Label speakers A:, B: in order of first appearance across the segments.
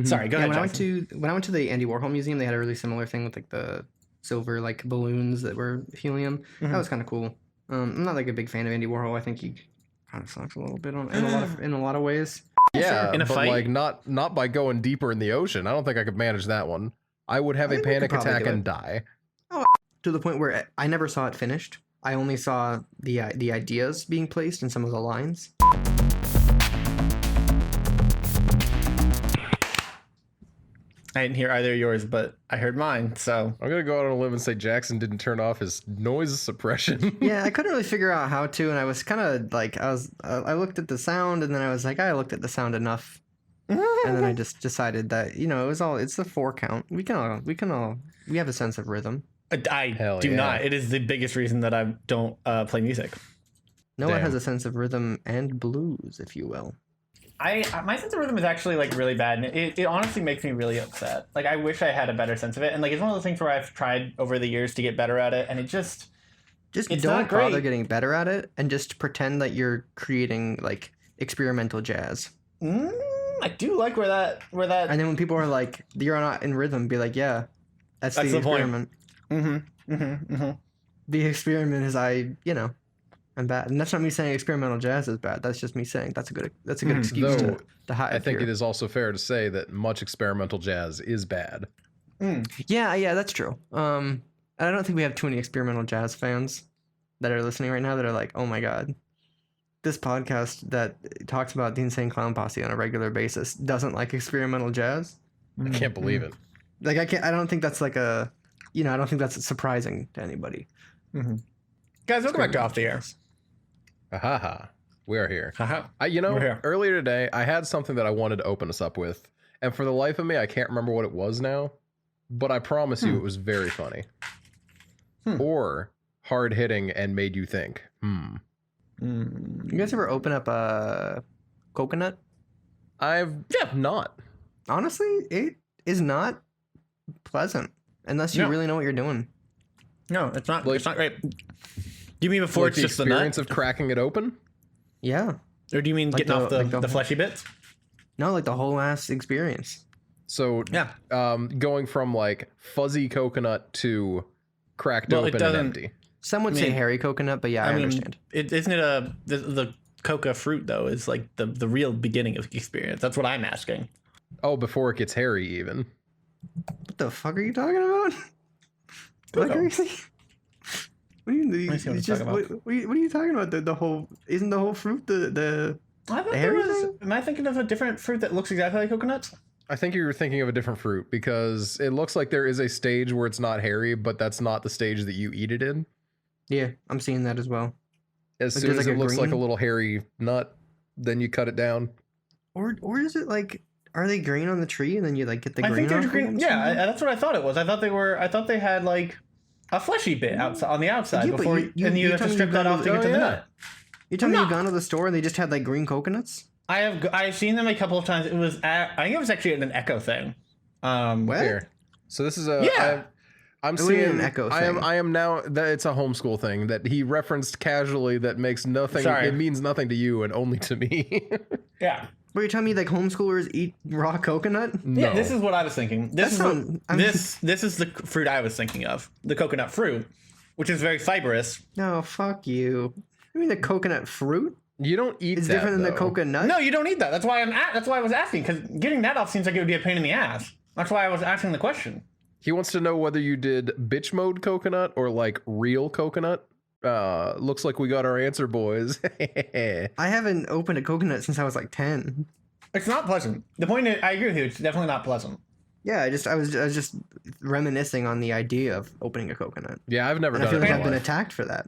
A: Sorry, go ahead.
B: When I went to the Andy Warhol Museum, they had a really similar thing with like the silver like balloons that were helium. That was kind of cool. I'm not like a big fan of Andy Warhol. I think he kind of sucks a little bit in a lot of ways.
C: Yeah,
A: In a
C: but
A: fight?
C: like not by going deeper in the ocean. I don't think I could manage that one. I would have a
B: think we could
C: panic
B: probably
C: attack
B: do it.
C: and die.
B: To the point where I never saw it finished. I only saw the ideas being placed in some of the lines.
A: I didn't hear either of yours, but I heard mine. So
C: I'm gonna go out on a limb and say Jackson didn't turn off his noise suppression.
B: Yeah, I couldn't really figure out how to, and I was kind of like, I looked at the sound, and then I was like, I looked at the sound enough, and then I just decided that it's the 4 count. We have a sense of rhythm.
A: I
C: Hell
A: do
C: yeah.
A: not. It is the biggest reason that I don't play music.
B: Noah
C: Damn.
B: has a sense of rhythm and blues, if you will.
A: My sense of rhythm is actually like really bad, and it honestly makes me really upset. Like I wish I had a better sense of it, and like it's one of those things where I've tried over the years to get better at it, and it just
B: Just
A: It's
B: don't
A: not great.
B: bother getting better at it, and just pretend that you're creating like experimental jazz.
A: I do like where that
B: And then when people are like, "You're not in rhythm," be like, "Yeah, that's the
A: the point.
B: experiment." The experiment is I'm bad, and that's not me saying experimental jazz is bad. That's just me saying that's a good excuse
C: Though,
B: to hide.
C: I think
B: here.
C: it is also fair to say that much experimental jazz is bad.
B: Yeah, that's true. I don't think we have too many experimental jazz fans that are listening right now that are like, "Oh my god, this podcast that talks about the Insane Clown Posse on a regular basis doesn't like experimental jazz."
C: I can't believe it.
B: Like I don't think that's like I don't think that's surprising to anybody.
A: Guys, welcome back to Off the Air.
C: Ahaha. We are here.
A: Haha.
C: We're here.
A: We're
C: Earlier today, I had something that I wanted to open us up with, and for the life of me, I can't remember what it was now, but I promise you it was very funny. Or hard-hitting and made you think.
B: You guys ever open up a coconut?
C: I've not.
B: Honestly, it is not pleasant unless you
A: No.
B: really know what you're doing.
A: No, it's not.
C: Like-
A: It's not great. Do you mean before
C: Like
A: it's
C: the
A: just the nut,
C: experience of cracking it open?
B: Yeah.
A: or do you mean
B: like
A: getting off
B: the-
A: the,
B: like the-
A: fleshy bits?
B: No, like the whole ass experience.
C: So
A: Yeah.
C: going from like fuzzy coconut to cracked
A: Well, it
C: open and
A: doesn't-
C: empty.
B: Some would
A: I
B: say
A: mean-
B: hairy coconut, but yeah, I understand.
A: Isn't it the coca fruit though is like the real beginning of the experience? That's what I'm asking.
C: Oh, before it gets hairy even.
B: What the fuck are you talking about? What are you saying? What are you,
A: I see what
B: it's
A: you're
B: just,
A: talking
B: what are you talking about? The whole isn't the whole fruit the
A: I thought
B: The
A: there
B: hairy
A: was.
B: thing?
A: Am I thinking of a different fruit that looks exactly like coconuts?
C: I think you're thinking of a different fruit because it looks like there is a stage where it's not hairy, but that's not the stage that you eat it in.
B: Yeah, I'm seeing that as well.
C: As
B: Like
C: soon
B: there's
C: as
B: like
C: it
B: a
C: looks like a
B: green-
C: little hairy nut, then you cut it down.
B: Or is it like, are they green on the tree and then you like get the
A: I
B: green
A: think they're
B: off of
A: green.
B: them
A: Yeah,
B: somehow?
A: that's what I thought it was. I thought they had like a fleshy bit outside on the outside
B: Yeah, but
A: before,
B: you
A: and you have to
B: told me
A: strip
B: you
A: that
B: got
A: off to
B: it-
A: get to
C: oh,
A: the
C: yeah.
A: nut.
B: You told me
A: No.
B: you've gone to the store and they just had like green coconuts?
A: I've seen them a couple of times. It was I think it was actually at an Echo thing.
B: What?
C: Here. So this is a
A: Yeah.
C: I'm
B: What do you mean
C: seeing
B: an echo
C: I am
B: thing?
C: I am now that it's a homeschool thing that he referenced casually that makes nothing
A: Sorry.
C: it means nothing to you and only to me.
A: Yeah.
B: Were you telling me like homeschoolers eat raw coconut?
C: No.
A: Yeah, this is what I was thinking. This is
B: sound- I mean-
A: this is the fruit I was thinking of. The coconut fruit, which is very fibrous.
B: No, fuck you. You mean the coconut fruit?
C: You don't eat
B: It's
C: that,
B: different than the
C: though.
B: coconut?
A: No, you don't need that. That's why that's why I was asking, because getting that off seems like it would be a pain in the ass. That's why I was asking the question.
C: He wants to know whether you did bitch mode coconut or like real coconut. Looks like we got our answer, boys.
B: I haven't opened a coconut since I was like 10.
A: It's not pleasant. The point is, I agree with you. It's definitely not pleasant.
B: Yeah, I was just reminiscing on the idea of opening a coconut.
C: Yeah, I've never
B: And I
C: done
B: feel
C: it.
B: like
C: in
B: I've
C: my
B: been
C: life.
B: attacked for that.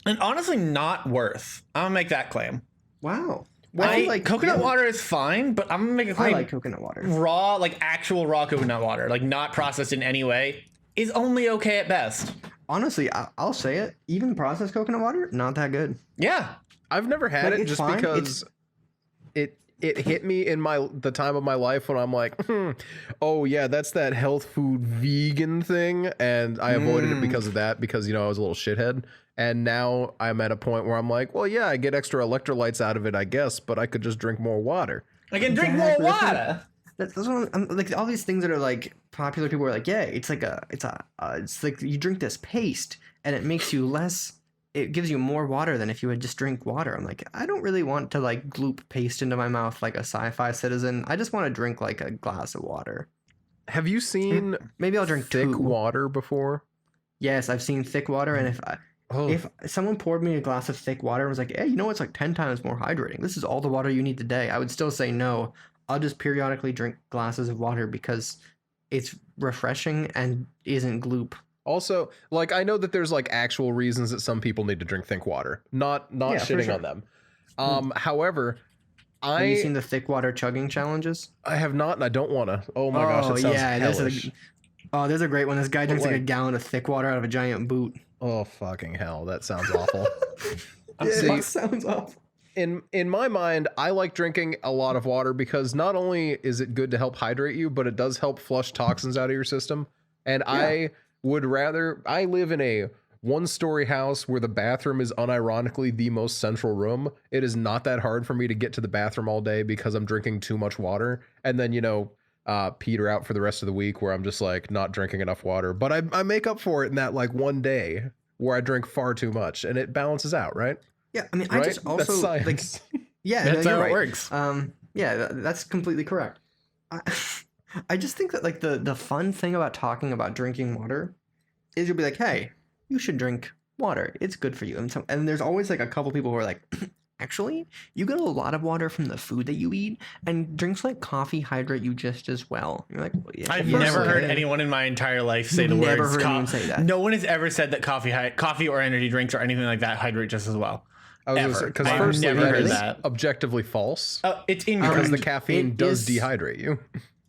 A: And honestly, not worth. I'm gonna make that claim.
B: Wow.
A: Coconut
B: yeah,
A: water is fine, but I'm gonna make a
B: I
A: claim.
B: like coconut water.
A: Raw, like actual raw coconut water, like not processed in any way, is only okay at best.
B: Honestly, I'll say it. Even processed coconut water, not that good.
A: Yeah.
C: I've never had
B: Like,
C: it
B: it's
C: just
B: fine.
C: because it hit me in the time of my life when I'm like, oh yeah, that's that health food vegan thing, and I avoided it because of that, because I was a little shithead, and now I'm at a point where I'm like, well, yeah, I get extra electrolytes out of it, I guess, but I could just drink more water.
A: I can drink more
B: Exactly.
A: water.
B: That's what I'm like all these things that are like popular. People are like, yeah, it's like it's like you drink this paste and it makes you less. It gives you more water than if you would just drink water. I'm like, I don't really want to like gloop paste into my mouth like a sci-fi citizen. I just want to drink like a glass of water.
C: Have you seen
B: Maybe I'll drink
C: thick
B: 2.
C: water before?
B: Yes, I've seen thick water, and if someone poured me a glass of thick water and was like, hey, you know it's like 10 times more hydrating. This is all the water you need today. I would still say no. I'll just periodically drink glasses of water because it's refreshing and isn't gloop.
C: Also, like I know that there's like actual reasons that some people need to drink thick water. Not
B: Yeah, for
C: shitting
B: sure.
C: on them. However,
B: Have you seen the thick water chugging challenges?
C: I have not, and I don't want to. Oh my gosh, it sounds hellish.
B: There's a great one. This guy drinks like a
C: like-
B: gallon of thick water out of a giant boot.
C: Oh fucking hell, that sounds awful.
B: Yeah, it sounds awful.
C: In my mind, I like drinking a lot of water because not only is it good to help hydrate you, but it does help flush toxins out of your system. And I live in a 1-story house where the bathroom is unironically the most central room. It is not that hard for me to get to the bathroom all day because I'm drinking too much water. And then, peter out for the rest of the week where I'm just like not drinking enough water. But I make up for it in that like one day where I drink far too much and it balances out, right?
B: Yeah, I mean,
C: Right?
B: I just also
C: That's science.
B: like, yeah,
A: That's
B: no,
A: how
B: you're
A: it
B: right.
A: works.
B: Yeah, that's completely correct. I just think that like the fun thing about talking about drinking water is you'll be like, hey, you should drink water. It's good for you. And there's always like a couple people who are like, actually, you get a lot of water from the food that you eat, and drinks like coffee hydrate you just as well. You're like, well, yeah,
A: I've
B: yes,
A: never heard
B: okay.
A: anyone in my entire life say the
B: Never
A: words.
B: heard anyone say that.
A: No one has ever said that coffee or energy drinks or anything like that hydrate just as well.
C: I was
A: Ever.
C: because
A: I've
C: firstly,
A: never
C: that
A: heard
C: is
A: that.
C: objectively false
A: It's
C: because
A: incorrect.
C: the caffeine
B: It
C: does
B: is-
C: dehydrate you.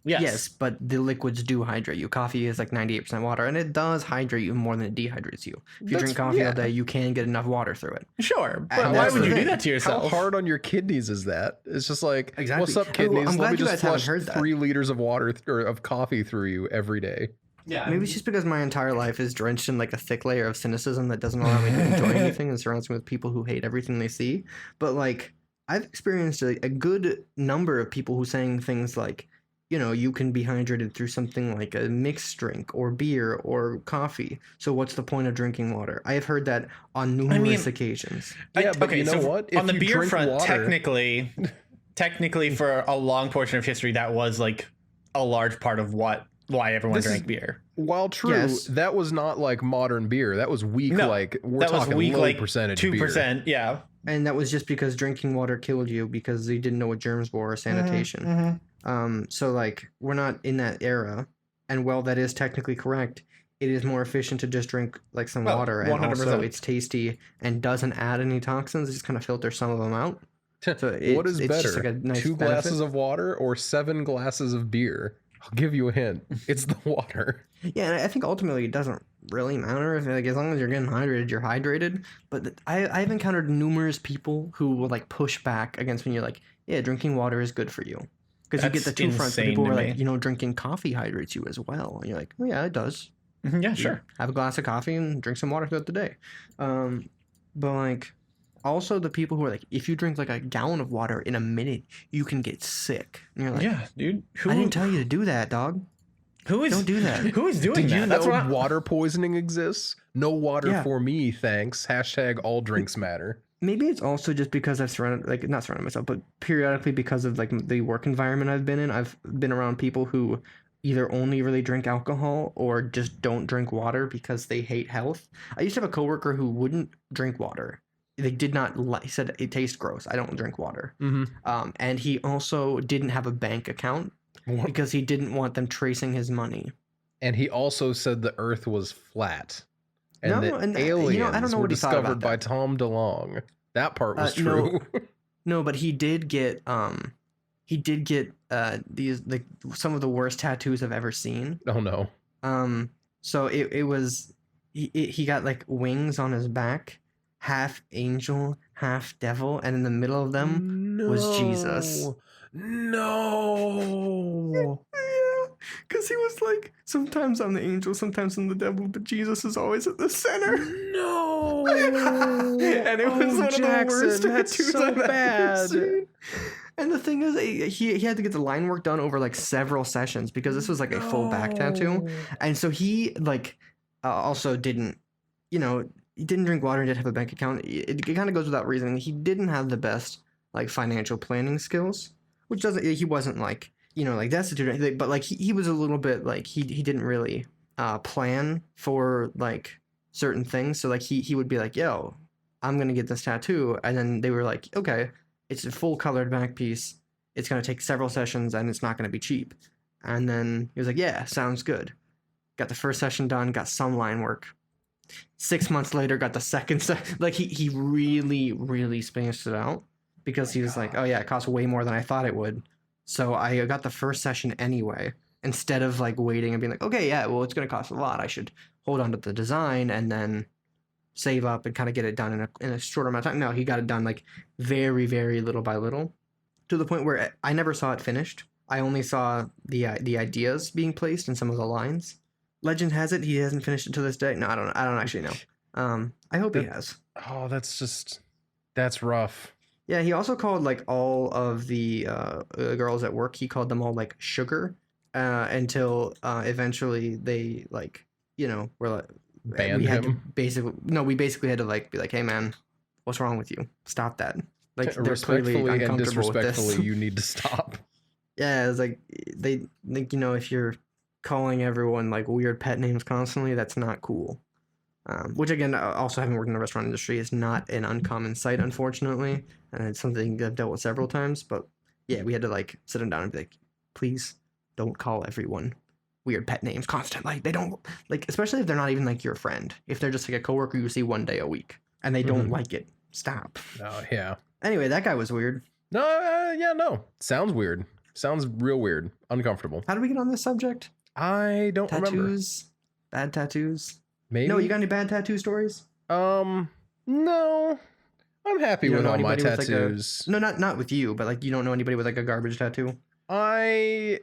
B: Yes, but the liquids do hydrate you. Coffee is like 98% water, and it does hydrate you more than it dehydrates you. If you drink coffee all day, you can get enough water through it.
A: Sure, but
B: And
A: why
B: that's
A: would
B: the
A: you do
B: thing.
A: that to
C: How
A: yourself?
C: hard on your kidneys is that? It's just like,
B: Exactly.
C: what's up,
B: Oh,
C: kidneys?
B: I'm
C: Let me
B: glad you
C: just
B: guys haven't
C: flush
B: heard that.
C: 3 liters of water or of coffee through you every day.
A: Yeah,
B: Maybe it's just because my entire life is drenched in like a thick layer of cynicism that doesn't allow me to enjoy anything and surrounds me with people who hate everything they see. But like, I've experienced a good number of people who saying things like, you can be hydrated through something like a mixed drink or beer or coffee. So what's the point of drinking water? I have heard that on numerous occasions.
C: Yeah, but you know
A: so
C: what?
A: On
C: If
A: the
C: you
A: beer
C: drink
A: front,
C: water-
A: technically, for a long portion of history, that was like a large part of why everyone
C: This is-
A: drank beer.
C: While true,
B: Yes.
C: that was not like modern beer. That was weak.
A: No,
C: Like we're
A: That was
C: talking
A: weak,
C: low
A: like
C: percentage
A: 2%. Yeah.
B: And that was just because drinking water killed you because you didn't know what germs were or sanitation. So like we're not in that era, and while that is technically correct, it is more efficient to just drink like some
A: Well,
B: water, and
A: 100%.
B: also it's tasty and doesn't add any toxins. It just kind of filters some of them out.
C: beer.
B: So
C: What is
B: it's
C: better,
B: just like a nice
C: 2
B: benefit.
C: glasses of water or 7 glasses of beer? I'll give you a hint. It's the water.
B: Yeah, and I think ultimately it doesn't really matter. If, like as long as you're getting hydrated, you're hydrated. But I've encountered numerous people who will like push back against when you're like, yeah, drinking water is good for you. Because you get
A: That's
B: the two fronts.
A: insane
B: People
A: to
B: are like,
A: me.
B: drinking coffee hydrates you as well. And you're like, oh yeah, it does.
A: Yeah, sure.
B: Have a glass of coffee and drink some water throughout the day. But like, also the people who are like, if you drink like a gallon of water in a minute, you can get sick. And you're like,
A: Yeah, dude.
B: I didn't tell you to do that, dog.
A: Who is
B: Don't do that.
A: Who is doing
C: Did
A: that?
C: you
A: That's
C: know
A: what
C: water poisoning exists? No water
B: Yeah.
C: for me, thanks. Hashtag all drinks matter.
B: Maybe it's also just because I've not surrounded myself, but periodically because of like the work environment I've been in, I've been around people who either only really drink alcohol or just don't drink water because they hate health. I used to have a coworker who wouldn't drink water. They did not like, he said it tastes gross. I don't drink water.
C: Mm-hmm.
B: And he also didn't have a bank account because he didn't want them tracing his money.
C: And he also said the Earth was flat, and
B: No,
C: that
B: and,
C: aliens
B: I don't know
C: were
B: what he thought
C: discovered
B: about
C: by
B: that.
C: Tom DeLonge. That part was
B: No.
C: true.
B: No, but he did get these like some of the worst tattoos I've ever seen.
C: Oh no.
B: So it was he got like wings on his back, half angel, half devil, and in the middle of them was Jesus.
C: No.
B: Because he was like, sometimes I'm the angel, sometimes I'm the devil, but Jesus is always at the center.
C: No.
B: And it was one of the worst
C: Jackson, that's
B: tattoos
C: so
B: I've ever
C: bad.
B: seen. And the thing is, he had to get the line work done over like several sessions because this was like a full back tattoo, and so he like also didn't, you know, he didn't drink water and didn't have a bank account. It kind of goes without reasoning. He didn't have the best like financial planning skills, which doesn't. He wasn't like, you know, like destitute or anything, but like he was a little bit like he didn't really plan for like certain things. So like he would be like, yo, I'm gonna get this tattoo, and then they were like, okay, it's a full colored back piece. It's gonna take several sessions, and it's not gonna be cheap. And then he was like, yeah, sounds good. Got the first session done, got some line work. 6 months later, got the second session. Like he really spaced it out because he was like, oh yeah, it costs way more than I thought it would. So I got the first session anyway, instead of like waiting and being like, okay, yeah, well, it's gonna cost a lot. I should hold on to the design and then save up and kind of get it done in a short amount of time. No, he got it done like very little by little, to the point where I never saw it finished. I only saw the ideas being placed in some of the lines. Legend has it he hasn't finished it to this day. No, I don't actually know. I hope he has.
C: Oh, that's rough.
B: Yeah, he also called like all of the girls at work. He called them all like sugar, until eventually they like, you know, were like,
C: Banned
B: we had
C: him?
B: we basically had to like be like, hey man, what's wrong with you? Stop that. Like they're clearly
C: Respectfully and
B: uncomfortable with this.
C: disrespectfully, you need to stop.
B: Yeah, it's like they think, you know, if you're calling everyone like weird pet names constantly, that's not cool. Which again, also having worked in the restaurant industry is not an uncommon sight, unfortunately, and it's something I've dealt with several times. But yeah, we had to like sit them down and be like, please don't call everyone weird pet names constantly. They don't like, especially if they're not even like your friend. If they're just like a coworker you see one day a week and they don't like it, stop.
C: Oh yeah.
B: Anyway, that guy was weird.
C: No, yeah, no. Sounds weird. Sounds real weird. Uncomfortable.
B: How did we get on this subject?
C: I don't remember.
B: Tattoos, bad tattoos.
C: Maybe.
B: No, you got any bad tattoo stories?
C: No. I'm happy
B: You don't
C: with
B: know
C: all my
B: anybody with, like,
C: tattoos.
B: No, not with you, but like you don't know anybody with like a garbage tattoo.
C: I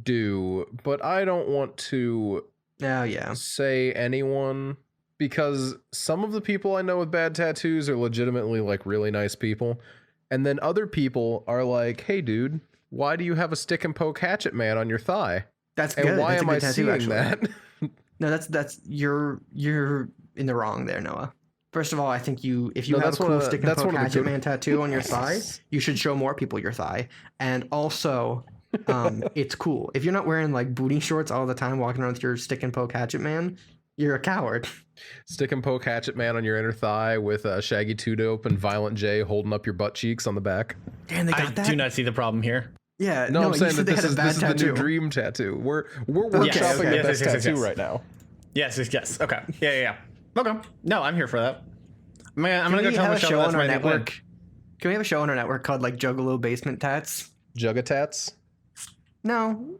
C: do, but I don't want to
B: Oh yeah.
C: say anyone, because some of the people I know with bad tattoos are legitimately like really nice people. And then other people are like, hey dude, why do you have a stick and poke hatchet man on your thigh?
B: That's
C: And
B: good.
C: why
B: That's a
C: am
B: good
C: I
B: tattoo,
C: seeing
B: actually.
C: that?
B: No, that's you're in the wrong there, Noah. First of all, I think if you
C: No,
B: have a
C: that's
B: cool
C: one of the-
B: stick and
C: that's
B: poke
C: one of the
B: hatchet
C: good-
B: man tattoo on your thigh, you should show more people your thigh. And also, it's cool. If you're not wearing like booty shorts all the time, walking around with your stick and poke hatchet man, you're a coward.
C: Stick and poke hatchet man on your inner thigh with Shaggy Two Dope and Violent J holding up your butt cheeks on the back.
B: Damn, they
A: I
B: got that.
A: do not see the problem here.
B: Yeah,
C: No, I'm
B: you
C: saying
B: said
C: that
B: they had a bad
C: this is the new
B: tattoo.
C: dream tattoo. We're
B: Okay,
C: workshopping
B: okay.
C: the
A: Yes,
C: best
A: yes, yes,
C: tattoo
A: yes.
C: right now.
A: Yes. Okay. Yeah. Okay. No, I'm here for that. Man, I'm
B: Can
A: gonna
B: we
A: go tell
B: have a
A: Michelle
B: show
A: that's
B: on our
A: my new plan.
B: network? Can we have a show on our network called like Juggalo Basement Tats?
C: Juggatats.
B: No,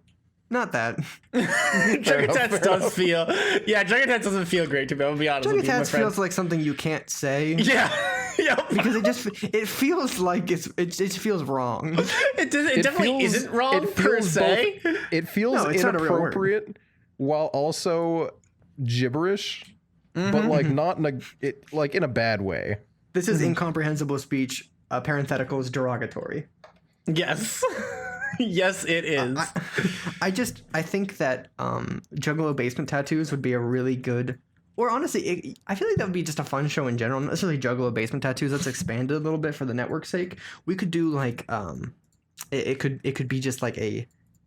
B: not that.
A: Juggatats does feel. Yeah, Juggatats doesn't feel great to me. I'll be honest with you, my
B: Juggatats
A: friend.
B: feels like something you can't say.
A: Yeah. Yep.
B: Because it feels like it feels wrong.
A: It definitely
C: feels-
A: isn't wrong
C: it
A: per
C: feels
A: se.
C: It feels
B: No, it's not a real word.
C: inappropriate while also gibberish, but like not in in a bad way.
B: This is incomprehensible speech. Parenthetical is derogatory.
A: Yes. Yes, it is.
B: I think that Juggalo Basement Tattoos would be a really good, or honestly, I feel like that would be just a fun show in general. Not necessarily Juggalo Basement Tattoos. Let's expand it a little bit for the network's sake. We could do like it could be just like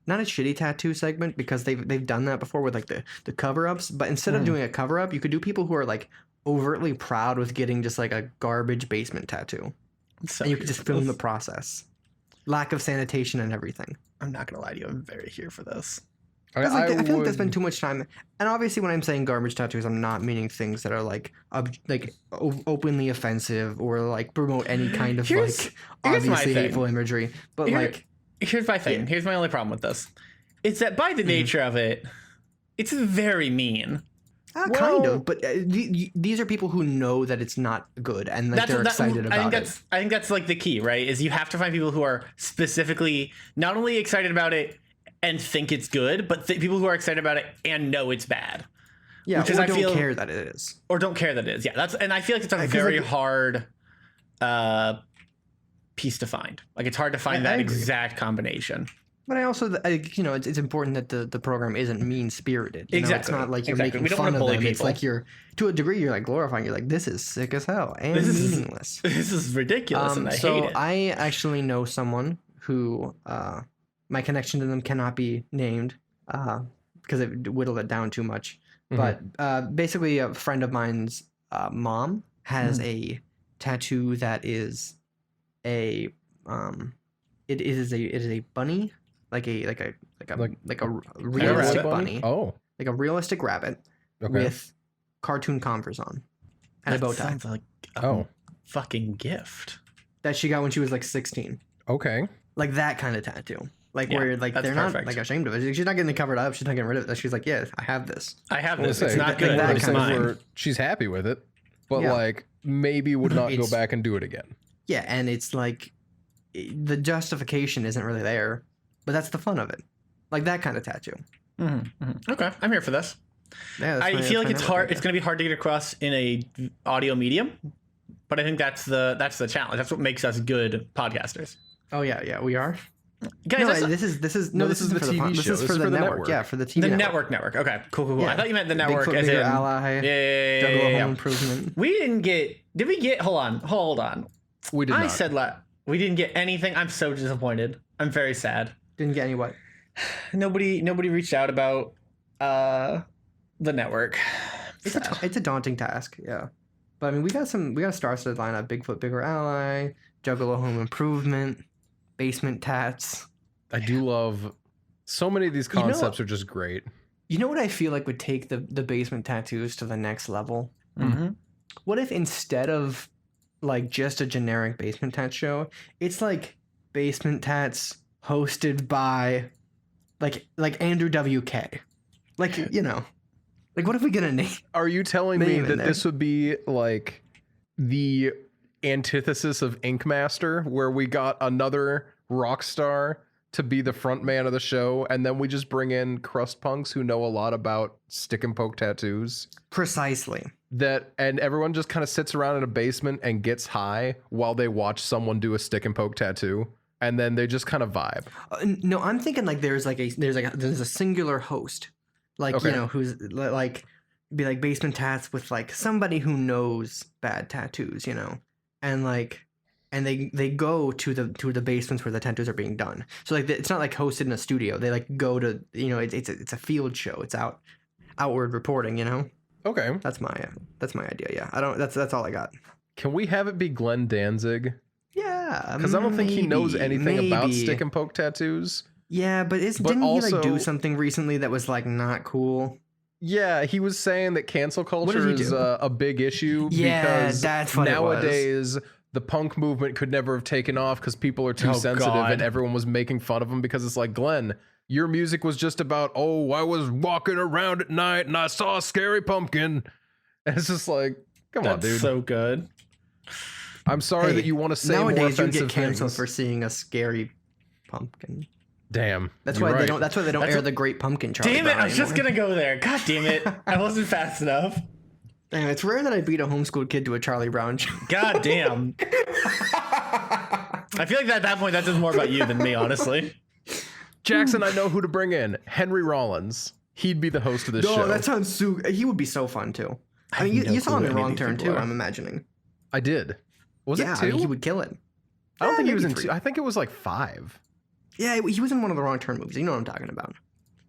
B: not a shitty tattoo segment, because they've done that before with like the cover ups. But instead of doing a cover up, you could do people who are like overtly proud with getting just like a garbage basement tattoo,
A: So
B: and you could just film the
A: this.
B: process. Lack of sanitation and everything.
A: I'm not gonna lie to you. I'm very here for this.
B: I feel like they spend too much time, and obviously when I'm saying garbage tattoos, I'm not meaning things that are like openly offensive or like promote any kind of
A: Here's my
B: obviously
A: thing.
B: hateful imagery. But
A: Here-
B: like,
A: Here's my thing.
B: Yeah.
A: Here's my only problem with this. It's that by the nature of it, it's very mean.
B: kind
C: Well-
B: of. But these are people who know that it's not good, and like they're excited about it.
A: I think that's like the key, right? Is you have to find people who are specifically not only excited about it and think it's good, but people who are excited about it and know it's bad.
B: Yeah,
A: because
B: or
A: I
B: don't
A: feel-
B: care that it is.
A: Or don't care that it is. Yeah, and I feel like it's a very hard piece to find. Like it's hard to find
B: I
A: that
B: agree.
A: exact combination.
B: But I also, it's important that the program isn't mean spirited.
A: Exactly.
B: It's not like you're
A: Exactly.
B: making
A: We don't
B: fun
A: wanna
B: of
A: bully
B: them. It's
A: people.
B: like you're, to a degree, you're like glorifying. You're like, this is sick as hell and
A: This is-
B: meaningless.
A: This is ridiculous, and I
B: So
A: hate it.
B: I actually know someone who, my connection to them cannot be named because it whittled it down too much.
C: Mhm.
B: But basically, a friend of mine's mom has a tattoo that is it is a bunny, like a realistic
C: rabbit?
B: bunny,
C: Oh,
B: like a realistic rabbit
C: okay.
B: with cartoon Converse on and a bow tie
A: Sounds like a
C: Oh,
A: fucking gift.
B: that she got when she was like 16.
C: okay.
B: Like that kind of tattoo. Like
A: Yeah,
B: where like
A: that's
B: they're
A: perfect.
B: not like ashamed of it. She's not getting it covered up. She's not getting rid of it. She's like, yeah, I have this.
A: I have
C: I was
A: this.
C: gonna
A: It's
C: say,
A: not
B: that-
A: good,
B: that
A: but it's
B: kind of
A: mine.
C: where she's happy with it, but
B: Yeah.
C: like maybe would not go
B: It's-
C: back and do it again.
B: Yeah, and it's like the justification isn't really there, but that's the fun of it. Like that kind of tattoo.
A: Okay, I'm here for this.
B: Yeah,
A: I feel like it's hard. It's going to be hard to get across in a audio medium, but I think that's the challenge. That's what makes us good podcasters.
B: Oh yeah, we are.
A: Guys,
B: No,
A: that's
B: this is
C: No, this
B: this
C: is
B: is
C: the
B: for the
C: TV
B: This
C: show.
B: is
C: This
B: for
C: is
B: the
C: for the
B: network.
C: network.
B: Yeah, for the TV
A: the
B: network.
A: network. Okay, cool.
B: Yeah.
A: I thought you meant the network
B: Bigfoot
A: as
B: Bigger
A: in
B: Ally. Juggalo Home Improvement.
A: We didn't get. Did we get? Hold on.
C: We did
A: I
C: not.
A: said we didn't get anything. I'm so disappointed. I'm very sad.
B: Didn't get any what?
A: Nobody reached out about the network. Sad.
B: It's a daunting task. Yeah, but I mean, we got a star-studded lineup: Bigfoot Bigger Ally, Juggalo Home Improvement, Basement Tats.
C: I do love so many of these
B: You know-
C: concepts are just great.
B: You know what I feel like would take the basement tattoos to the next level?
A: Mm-hmm.
B: What if instead of like just a generic basement tat show, it's like basement tats hosted by like Andrew WK. Like, like what if we get a name?
C: Are you telling me
B: Name in
C: that
B: there.
C: this would be like the antithesis of Ink Master, where we got another rock star to be the front man of the show, and then we just bring in crust punks who know a lot about stick and poke tattoos?
B: Precisely.
C: And everyone just kind of sits around in a basement and gets high while they watch someone do a stick and poke tattoo, and then they just kind of vibe.
B: No, I'm thinking like there's a singular host, like
C: Okay.
B: who's like be like basement tats with like somebody who knows bad tattoos, and like and they go to the basements where the tattoos are being done. So like it's not like hosted in a studio. They like go to it's a field show. It's outward reporting.
C: Okay.
B: That's my idea. Yeah, I don't. That's all I got.
C: Can we have it be Glenn Danzig?
B: Yeah,
C: Because I don't think he knows anything about
B: maybe.
C: stick and poke tattoos.
B: Yeah, but
C: But
B: didn't he like do
C: also-
B: something recently that was like not cool?
C: Yeah, he was saying that cancel
B: did
C: culture
B: he
C: is
B: do?
C: a big issue
B: Yeah,
C: because
B: that's what it was.
C: nowadays the punk movement could never have taken off because people are too
A: Oh,
C: sensitive
A: God.
C: and everyone was making fun of him because it's like, Glenn, your music was just about, oh, I was walking around at night and I saw a scary pumpkin. And it's just like, come on,
A: That's
C: dude.
A: so good.
C: I'm sorry
B: Hey,
C: that you want to say more
B: nowadays you
C: offensive
B: get canceled
C: things.
B: for seeing a scary pumpkin.
C: Damn.
B: That's
C: you're
B: why they
C: right.
B: don't. That's why they don't
A: That's
B: air
A: what-
B: the Great Pumpkin. Charlie
A: Damn it!
B: Brown
A: I was just
B: anymore.
A: gonna go there. God damn it! I wasn't fast enough.
B: Damn, it's rare that I beat a homeschooled kid to a Charlie Brown joke.
A: God damn. I feel like at that point that says more about you than me, honestly.
C: Jackson, I know who to bring in. Henry Rollins. He'd be the host of this show.
B: No, that sounds so. He would be so fun too. I mean,
A: have no
B: you saw him
A: clue
B: in
A: who any
B: Wrong
A: of these
B: Turn
A: people
B: too.
A: are.
B: I'm imagining.
C: I did. Was
B: Yeah,
C: it
B: I
C: two?
B: mean, he would kill it.
C: I don't think he was
B: maybe
C: in
B: 3.
C: two. I think it was like 5.
B: Yeah, he was in one of the Wrong Turn movies. You know what I'm talking about.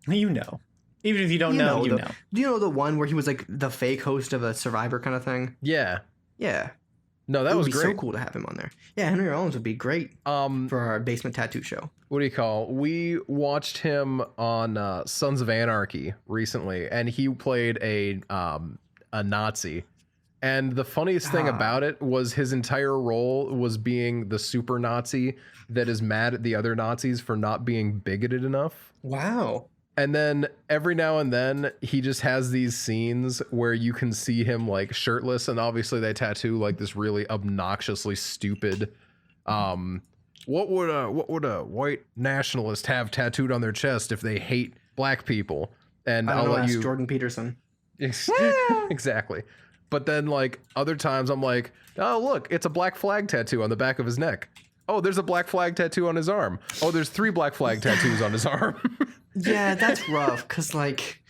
A: You know. Even if you don't know, you
B: the,
A: know.
B: Do you know the one where he was like the fake host of a Survivor kind of thing?
C: Yeah.
B: Yeah,
C: No, that
B: it
C: was
B: would be
C: great.
B: so cool to have him on there. Yeah, Henry Rollins would be great for our basement tattoo show.
C: What do you call? We watched him on Sons of Anarchy recently, and he played a Nazi. And the funniest thing about it was his entire role was being the super Nazi that is mad at the other Nazis for not being bigoted enough.
B: Wow.
C: And then every now and then he just has these scenes where you can see him like shirtless, and obviously they tattoo like this really obnoxiously stupid what would a white nationalist have tattooed on their chest if they hate black people? And
B: I don't
C: I'll
B: know,
C: let
B: ask
C: you
B: Jordan Peterson.
C: exactly. But then like other times I'm like, oh look, it's a black flag tattoo on the back of his neck. Oh, there's a black flag tattoo on his arm. Oh, there's 3 black flag tattoos on his arm.
B: Yeah, that's rough. Cause like,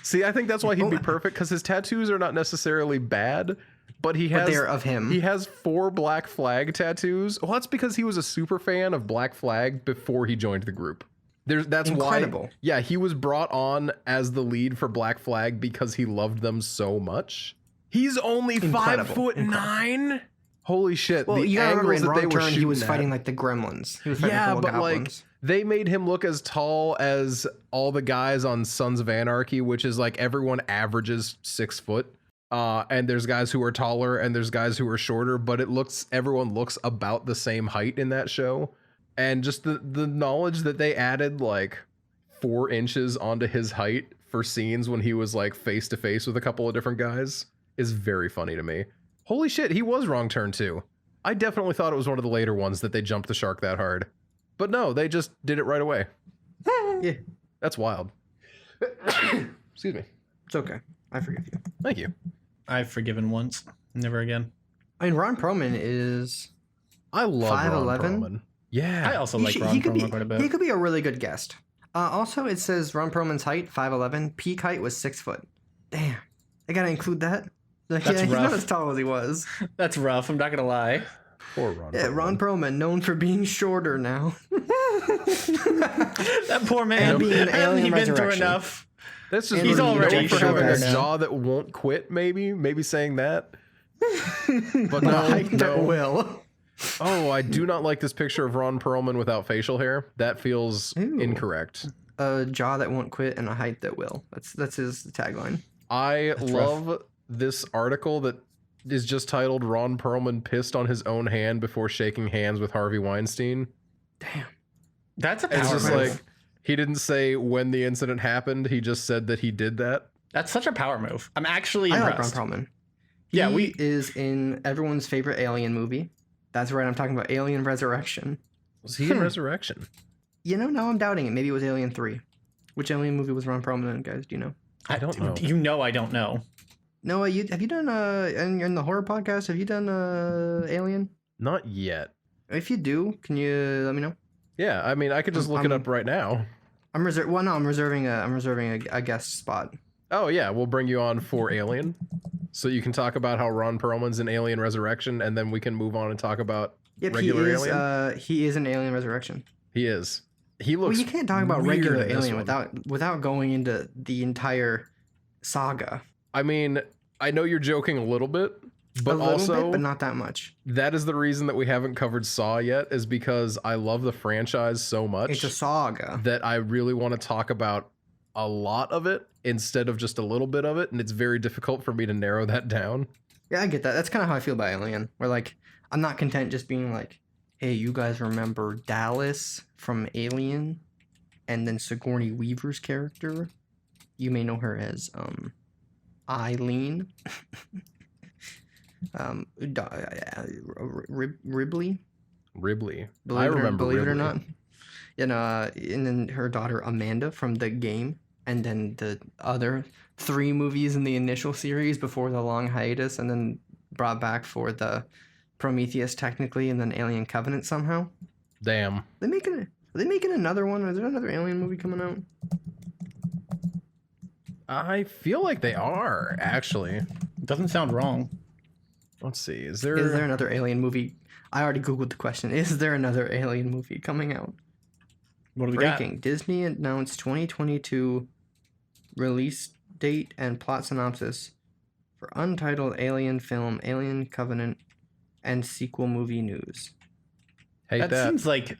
C: See, I think that's why he'd be perfect, because his tattoos are not necessarily bad, but
B: they're of him.
C: He has 4 black flag tattoos. Well, that's because he was a super fan of Black Flag before he joined the group. That's
B: Incredible.
C: why. Yeah, he was brought on as the lead for Black Flag because he loved them so much. He's only
B: Incredible.
C: 5'9". Holy shit!
B: Well,
C: the
B: you gotta remember
C: angles
B: in
C: that they
B: Wrong
C: were
B: Turn,
C: shooting
B: he was
C: at.
B: fighting like the gremlins. He was fighting
C: Yeah,
B: the
C: but like
B: goblins.
C: they made him look as tall as all the guys on Sons of Anarchy, which is like everyone averages 6 foot. And there's guys who are taller and there's guys who are shorter, but everyone looks about the same height in that show. And just the knowledge that they added like 4 inches onto his height for scenes when he was like face to face with a couple of different guys is very funny to me. Holy shit, he was Wrong Turn too. I definitely thought it was one of the later ones that they jumped the shark that hard. But no, they just did it right away.
B: Yeah,
C: That's wild. Excuse me.
B: it's okay. I forgive you.
C: Thank you.
A: I've forgiven once, never again.
B: I mean, Ron Perlman is.
C: I love
B: 5'11"?
C: Ron Perlman. Yeah.
A: I also like Ron
B: could be,
A: Perlman quite a bit.
B: he could be a really good guest. Also, it says Ron Perlman's height 5'11". Peak height was 6 foot. Damn, I gotta include that. Like,
A: That's
B: yeah, he's not
A: rough.
B: as tall as he was.
A: That's rough. I'm not gonna lie.
C: Poor Ron
B: Yeah,
C: Perlman.
B: Ron Perlman, known for being shorter now.
A: That poor man.
B: And being an alien
A: He's been through
B: resurrection.
A: enough.
C: That's just
B: He's
A: already
C: known for having a
A: shorter now.
C: jaw that won't quit, maybe saying that. But
B: But a
C: no,
B: height that
C: no.
B: will.
C: Oh, I do not like this picture of Ron Perlman without facial hair. That feels
B: Ooh.
C: incorrect.
B: A jaw that won't quit and a height that will. That's his tagline.
C: I
A: That's
C: love this article that is just titled Ron Perlman pissed on his own hand before shaking hands with Harvey Weinstein.
B: Damn.
A: That's a
C: It's
A: power
C: just
A: move.
C: like he didn't say when the incident happened. He just said that he did that.
A: That's such a power move. I'm actually
B: I like Ron
A: impressed.
B: Perlman.
A: Yeah,
B: He is in everyone's favorite Alien movie. That's right. I'm talking about Alien Resurrection.
C: Was he in Resurrection?
B: You know, now I'm doubting it. Maybe it was Alien 3. Which Alien movie was Ron Perlman in, guys? Do you know?
C: I don't know.
A: You know I don't know.
B: Noah, have you done in the horror podcast? Have you done Alien?
C: Not yet.
B: If you do, can you let me know?
C: Yeah, I mean, I could just look it up right now.
B: I'm reserving a guest spot.
C: Oh yeah, we'll bring you on for Alien, so you can talk about how Ron Perlman's in Alien Resurrection, and then we can move on and talk about
B: Yep,
C: regular
B: he is.
C: Alien.
B: He is in Alien Resurrection.
C: He is. He looks.
B: Well, you can't talk about
C: weird
B: regular
C: in this
B: Alien
C: one.
B: without going into the entire saga.
C: I mean, I know you're joking a little bit, but
B: a little
C: also
B: bit, but not that much.
C: that is the reason that we haven't covered Saw yet, is because I love the franchise so much
B: It's a saga.
C: that I really want to talk about a lot of it instead of just a little bit of it, and it's very difficult for me to narrow that down.
B: Yeah, I get that. That's kind of how I feel about Alien. Where like I'm not content just being like, hey, you guys remember Dallas from Alien, and then Sigourney Weaver's character. You may know her as Eileen. Ripley.
C: Ripley.
B: Believe
C: I
B: it or-
C: remember
B: believe it or
C: Ripley.
B: not. And then her daughter Amanda from The Game, and then the other 3 movies in the initial series before the long hiatus, and then brought back for the Prometheus technically, and then Alien Covenant somehow.
C: Damn.
B: Are they making another one? Is there another Alien movie coming out?
C: I feel like they are, actually.
A: Doesn't sound wrong.
C: Let's see.
B: Is there another Alien movie? I already googled the question. Is there another Alien movie coming out?
A: What do we
B: Breaking. Disney announced 2022 release date and plot synopsis for untitled Alien film, Alien Covenant, and sequel movie news.
C: Hate
A: got? That
C: that.
A: seems like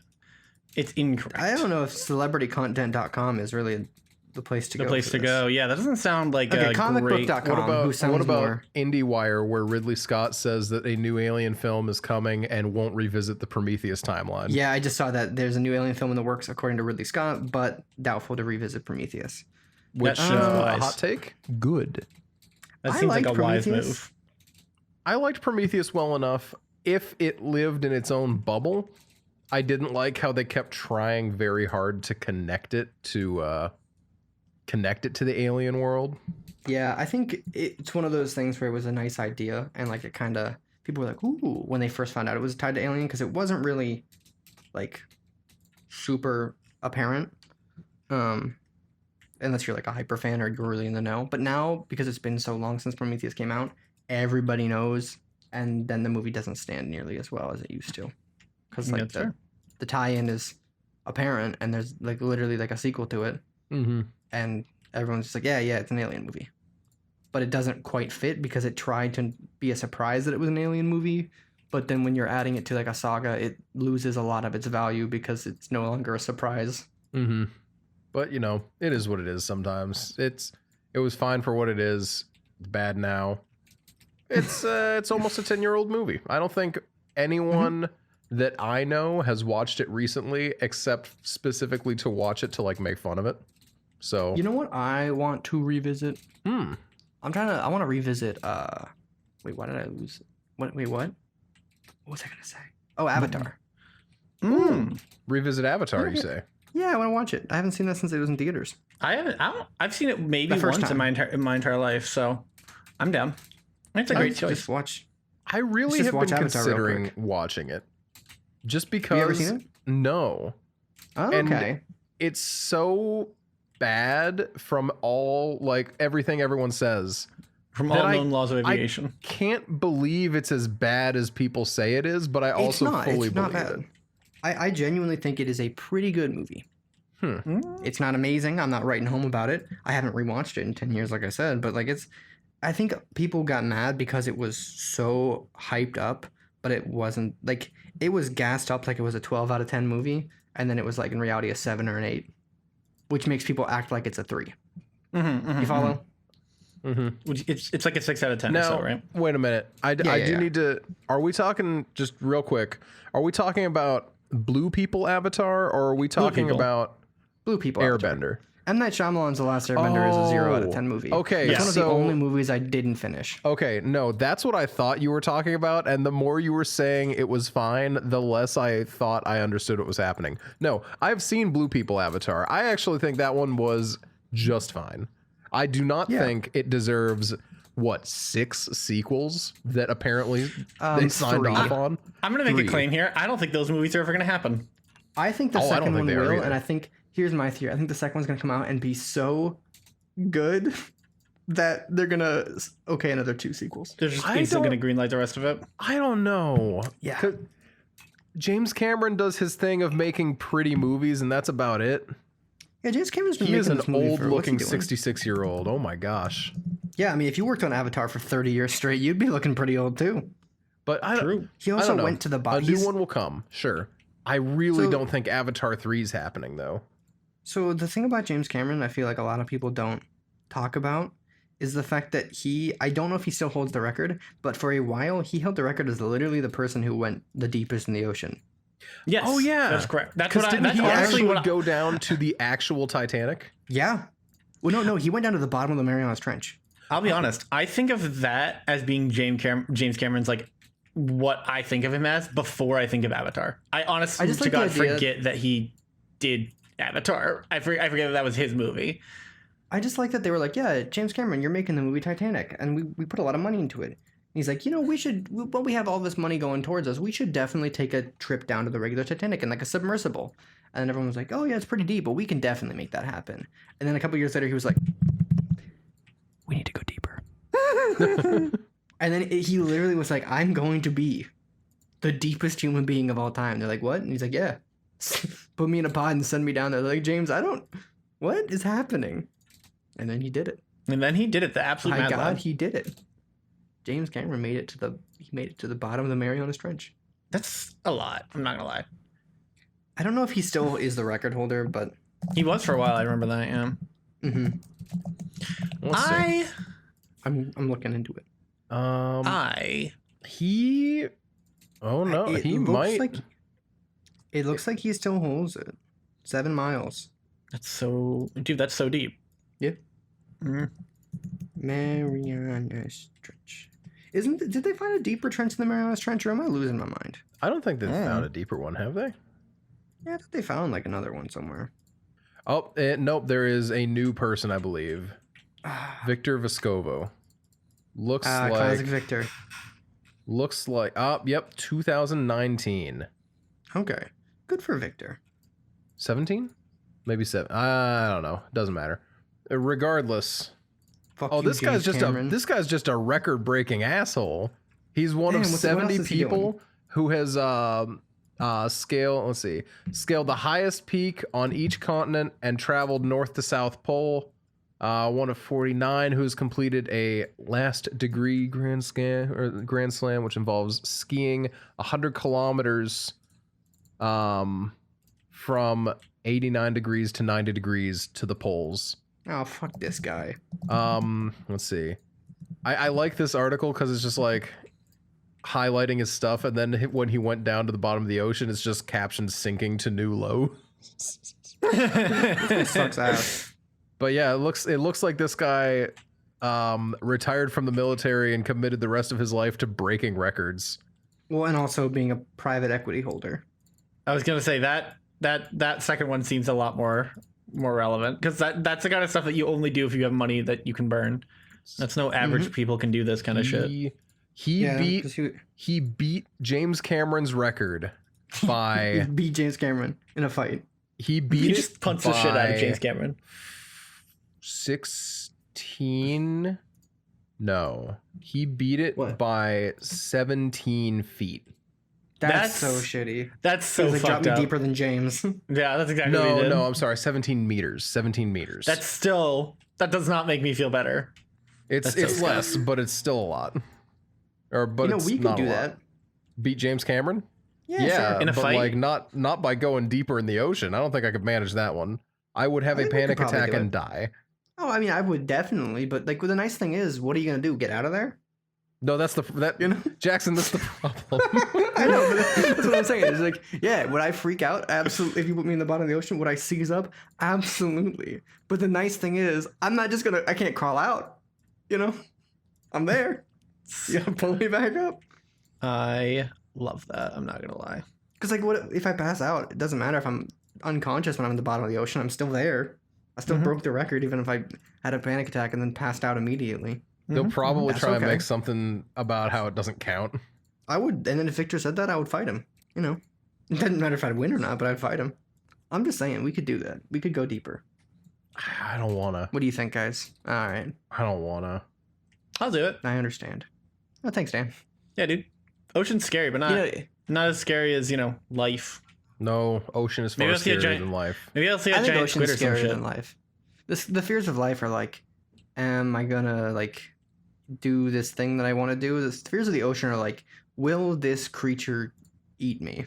A: it's incorrect.
B: I don't know if celebritycontent.com is really the place to
A: The
B: go.
A: place
B: for
A: to
B: this.
A: go. Yeah, that doesn't sound like
B: Okay,
A: a
B: comicbook.com.
A: great.
B: Who sounds
C: what about
B: more-
C: IndieWire, where Ridley Scott says that a new Alien film is coming and won't revisit the Prometheus timeline?
B: Yeah, I just saw that there's a new Alien film in the works according to Ridley Scott, but doubtful to revisit Prometheus.
C: Which
A: That seems wise.
C: hot take? Good.
A: That
B: I
A: seems like a
B: liked
A: wise
B: Prometheus.
A: move.
C: I liked Prometheus well enough. If it lived in its own bubble, I didn't like how they kept trying very hard to connect it to the alien world.
B: Yeah, I think it's one of those things where it was a nice idea and like it kind of people were like, ooh, when they first found out it was tied to Alien, because it wasn't really like super apparent. Unless you're like a hyper fan or you're really in the know. But now, because it's been so long since Prometheus came out, everybody knows, and then the movie doesn't stand nearly as well as it used to. Because like the tie-in is apparent, and there's like literally like a sequel to it, and everyone's just like, yeah, it's an Alien movie. But it doesn't quite fit because it tried to be a surprise that it was an Alien movie. But then when you're adding it to like a saga, it loses a lot of its value because it's no longer a surprise.
C: But you know, it is what it is. Sometimes it was fine for what it is. It's bad now. It's almost a 10-year-old movie. I don't think anyone that I know has watched it recently, except specifically to watch it to like make fun of it. So
B: you know what I want to revisit? I want to revisit. Wait, why did I lose? What? Wait, what? What was I gonna say? Oh, Avatar.
C: Revisit Avatar, you say?
B: Yeah, I want to watch it. I haven't seen that since it was in theaters.
A: I've seen it maybe
B: The first
A: once
B: time.
A: in my entire life, so I'm down. It's a great choice.
B: Just watch.
C: I really
B: Let's just
C: have
B: watch
C: been
B: Avatar real
C: considering
B: quick.
C: watching it. Just because.
B: Have you ever seen it?
C: No.
B: Oh,
C: And
B: okay.
C: it's so bad from all like everything everyone says.
A: From all
C: that
A: known laws of aviation.
C: I can't believe it's as bad as people say it is, but I also fully
B: It's not
C: believe
B: bad.
C: it.
B: I genuinely think it is a pretty good movie. It's not amazing. I'm not writing home about it. I haven't rewatched it in 10 years, like I said, but like I think people got mad because it was so hyped up, but it wasn't like it was gassed up like it was a 12 out of 10 movie, and then it was like in reality a 7 or an 8, which makes people act like it's a 3. You follow?
A: It's like a 6 out of 10 or
C: Now,
A: so, right?
C: wait a minute. I do need to. Are we talking just real quick? Are we talking about Blue People Avatar, or are we talking
A: People.
C: about
B: Blue People.
C: Airbender?
B: M. Night Shyamalan's The Last Airbender is a 0 out of 10 movie.
C: Okay,
B: It's one of the
C: so-
B: only movies I didn't finish.
C: Okay, no, that's what I thought you were talking about, and the more you were saying it was fine, the less I thought I understood what was happening. No, I've seen Blue People Avatar. I actually think that one was just fine. I do not think it deserves 6 sequels that apparently they signed
B: 3.
C: off on.
A: I'm going to make
C: 3.
A: a claim here. I don't think those movies are ever going to happen.
B: I think the
C: I don't
B: second
C: think
B: one
C: they are
B: will,
C: either.
B: and I think here's my theory. I think the second one's gonna come out and be so good that they're gonna another 2 sequels.
A: They're just
C: I
A: instantly
C: don't-
A: going to greenlight the rest of it.
C: I don't know.
B: Yeah.
C: 'Cause James Cameron does his thing of making pretty movies, and that's about it.
B: Yeah, James Cameron's been
C: He is
B: making
C: an
B: this movie for what's he
C: old-looking
B: doing?
C: 66-year-old. Oh my gosh.
B: Yeah, I mean, if you worked on Avatar for 30 years straight, you'd be looking pretty old too.
C: But I
A: True.
B: He
C: I
B: also
C: don't know.
B: went to the
C: A
B: body.
C: new one will come, sure. I really
B: So-
C: don't think Avatar 3 is happening, though.
B: So the thing about James Cameron, I feel like a lot of people don't talk about, is the fact that I don't know if he still holds the record, but for a while he held the record as literally the person who went the deepest in the ocean.
A: Yes.
C: Oh, yeah.
A: That's correct. That's
C: Because
A: what
C: didn't
A: that's
C: he
A: honestly
C: actually
A: what I,
C: go down to the actual Titanic?
B: Yeah. Well, no, he went down to the bottom of the Marianas Trench.
A: I'll be honest. I think of that as being James Cameron's like what I think of him as before I think of Avatar. I honestly
B: I just
A: to
B: like the
A: God
B: idea-
A: forget that he did Avatar. I forget that was his movie.
B: I just like that they were like, yeah, James Cameron, you're making the movie Titanic, and we put a lot of money into it. And he's like, you know, when we have all this money going towards us, we should definitely take a trip down to the regular Titanic and like a submersible. And then everyone was like, oh yeah, it's pretty deep, but we can definitely make that happen. And then a couple years later, he was like, we need to go deeper. And then he literally was like, I'm going to be the deepest human being of all time. They're like, what? And he's like, yeah. Put me in a pod and send me down there. They're like, James, what is happening? And then he did it.
A: And then he did it. The absolute
B: My
A: mad
B: God,
A: lad.
B: he did it. James Cameron made it to the bottom of the Marianas Trench.
A: That's a lot. I'm not gonna lie.
B: I don't know if he still is the record holder, but
A: He was for a while. I remember that. Yeah.
C: Let's see.
B: I'm looking into it.
C: He. Oh no,
B: It
C: he
B: looks
C: might.
B: Like, it looks like he still holds it. 7 miles.
A: That's so, dude. That's so deep.
B: Yeah.
A: Mhm.
B: Marianas Trench. Did they find a deeper trench in the Marianas Trench, or am I losing my mind?
C: I don't think they've found a deeper one, have they?
B: Yeah, I thought they found like another one somewhere.
C: Oh, nope. There is a new person, I believe. Victor Vescovo. Looks
B: Classic Victor.
C: Looks like, yep, 2019.
B: Okay. Good for Victor.
C: 17? Maybe 7. I don't know. Doesn't matter. Regardless.
B: Fuck
C: Oh,
B: you,
C: this guy's
B: James Cameron.
C: this guy's just a record-breaking asshole. He's one
B: Damn,
C: of
B: what
C: 70
B: else is he doing?
C: people who has scaled the highest peak on each continent and traveled north to south pole. One of 49 who's completed a last degree grand slam, which involves skiing 100 kilometers from 89 degrees to 90 degrees to the poles.
B: Oh, fuck this guy.
C: Let's see. I like this article because it's just like highlighting his stuff, and then when he went down to the bottom of the ocean, it's just captioned "sinking to new low."
B: This sucks ass.
C: But yeah, it looks like this guy retired from the military and committed the rest of his life to breaking records.
B: Well, and also being a private equity holder.
A: I was gonna say that second one seems a lot more relevant, because that's the kind of stuff that you only do if you have money that you can burn. That's no average people can do this kind of shit.
C: He beat James Cameron's record by
B: He beat James Cameron in a fight.
C: he beat
A: He
C: it
A: just punched the shit out of James Cameron.
C: 16. No, he beat it
B: What?
C: by 17 feet.
B: That's so shitty.
A: That's so
B: He's like, drop
A: fucked
B: me
A: up.
B: deeper than James.
A: Yeah, that's exactly what he did.
C: No, I'm sorry, 17 meters. 17 meters.
A: That does not make me feel better.
C: it's
A: that's so
C: less, but it's still a lot. But it's
B: we could
C: not
B: do
C: a lot.
B: that.
C: Beat James Cameron?
B: Yeah, sure.
A: In a
C: but
A: fight?
C: like not by going deeper in the ocean. I don't think I could manage that one. I would have
B: I
C: a
B: think we
C: panic
B: could probably
C: attack
B: do
C: and
B: it.
C: die.
B: Oh, I mean, I would definitely, but like, well, the nice thing is, what are you gonna do? Get out of there?
C: No, that's
B: You know?
C: Jackson. That's the problem.
B: I know, but that's what I'm saying. It's like, yeah, would I freak out? Absolutely. If you put me in the bottom of the ocean, would I seize up? Absolutely. But the nice thing is, I can't crawl out. You know? I'm there. You gotta pull me back up.
A: I love that. I'm not gonna lie.
B: Because, like, what if I pass out? It doesn't matter if I'm unconscious when I'm in the bottom of the ocean. I'm still there. I still broke the record, even if I had a panic attack and then passed out immediately.
C: They'll probably
B: That's
C: try and
B: okay.
C: make something about how it doesn't count.
B: I would, and then if Victor said that, I would fight him. You know? It doesn't matter if I'd win or not, but I'd fight him. I'm just saying, we could do that. We could go deeper.
C: I don't wanna.
B: What do you think, guys? All right.
C: I don't wanna.
A: I'll do it.
B: I understand. Oh, thanks, Dan.
A: Yeah, dude. Ocean's scary, but not
B: You know,
A: not as scary as, life.
C: No, ocean is far
A: Maybe I'll see a
C: scarier
A: giant-
C: than life.
A: Maybe I'll see a
B: I think
A: giant squid
B: ocean's
A: or some
B: scarier
A: shit.
B: than life. The fears of life are like, am I gonna like do this thing that I want to do? The fears of the ocean are like, will this creature eat me?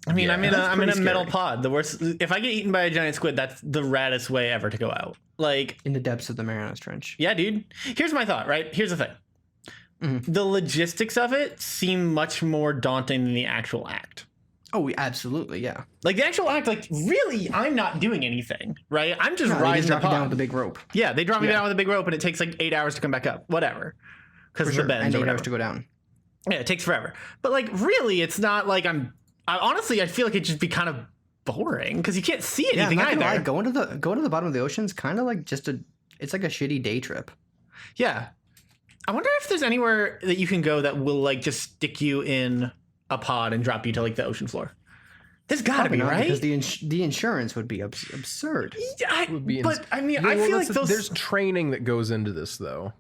A: I mean,
C: Yeah.
A: I'm in a
B: That's
A: metal
B: pretty
A: pod. The worst. If I get eaten by a giant squid, that's the raddest way ever to go out. Like,
B: In the depths of the Marianas Trench.
A: yeah, dude. Here's my thought. Right. Here's the thing.
B: Mhm.
A: The logistics of it seem much more daunting than the actual act.
B: Oh, absolutely, yeah.
A: Like the actual act, like really, I'm not doing anything, right? I'm just
B: No, they
A: riding
B: just
A: the
B: drop you
A: pod.
B: down with a big rope.
A: Yeah, they drop me
B: Yeah.
A: down with a big rope, and it takes like 8 hours to come back up. Whatever, because
B: For
A: of
B: sure.
A: the bends
B: And
A: or
B: 8
A: whatever.
B: hours to go down.
A: Yeah, it takes forever. But like, really, it's not like honestly, I feel like it'd just be kind of boring because you can't see
B: Yeah, I'm
A: anything
B: not gonna
A: either.
B: lie, going to the bottom of the ocean is kind of like it's like a shitty day trip.
A: Yeah, I wonder if there's anywhere that you can go that will like just stick you in a pod and drop you to like the ocean floor. There's got to
B: Probably
A: be,
B: not,
A: right?
B: because the insurance would be absurd.
C: Would be
A: But I mean,
C: Yeah,
A: I
C: well,
A: feel like
C: that's-
A: those.
C: there's training that goes into this though.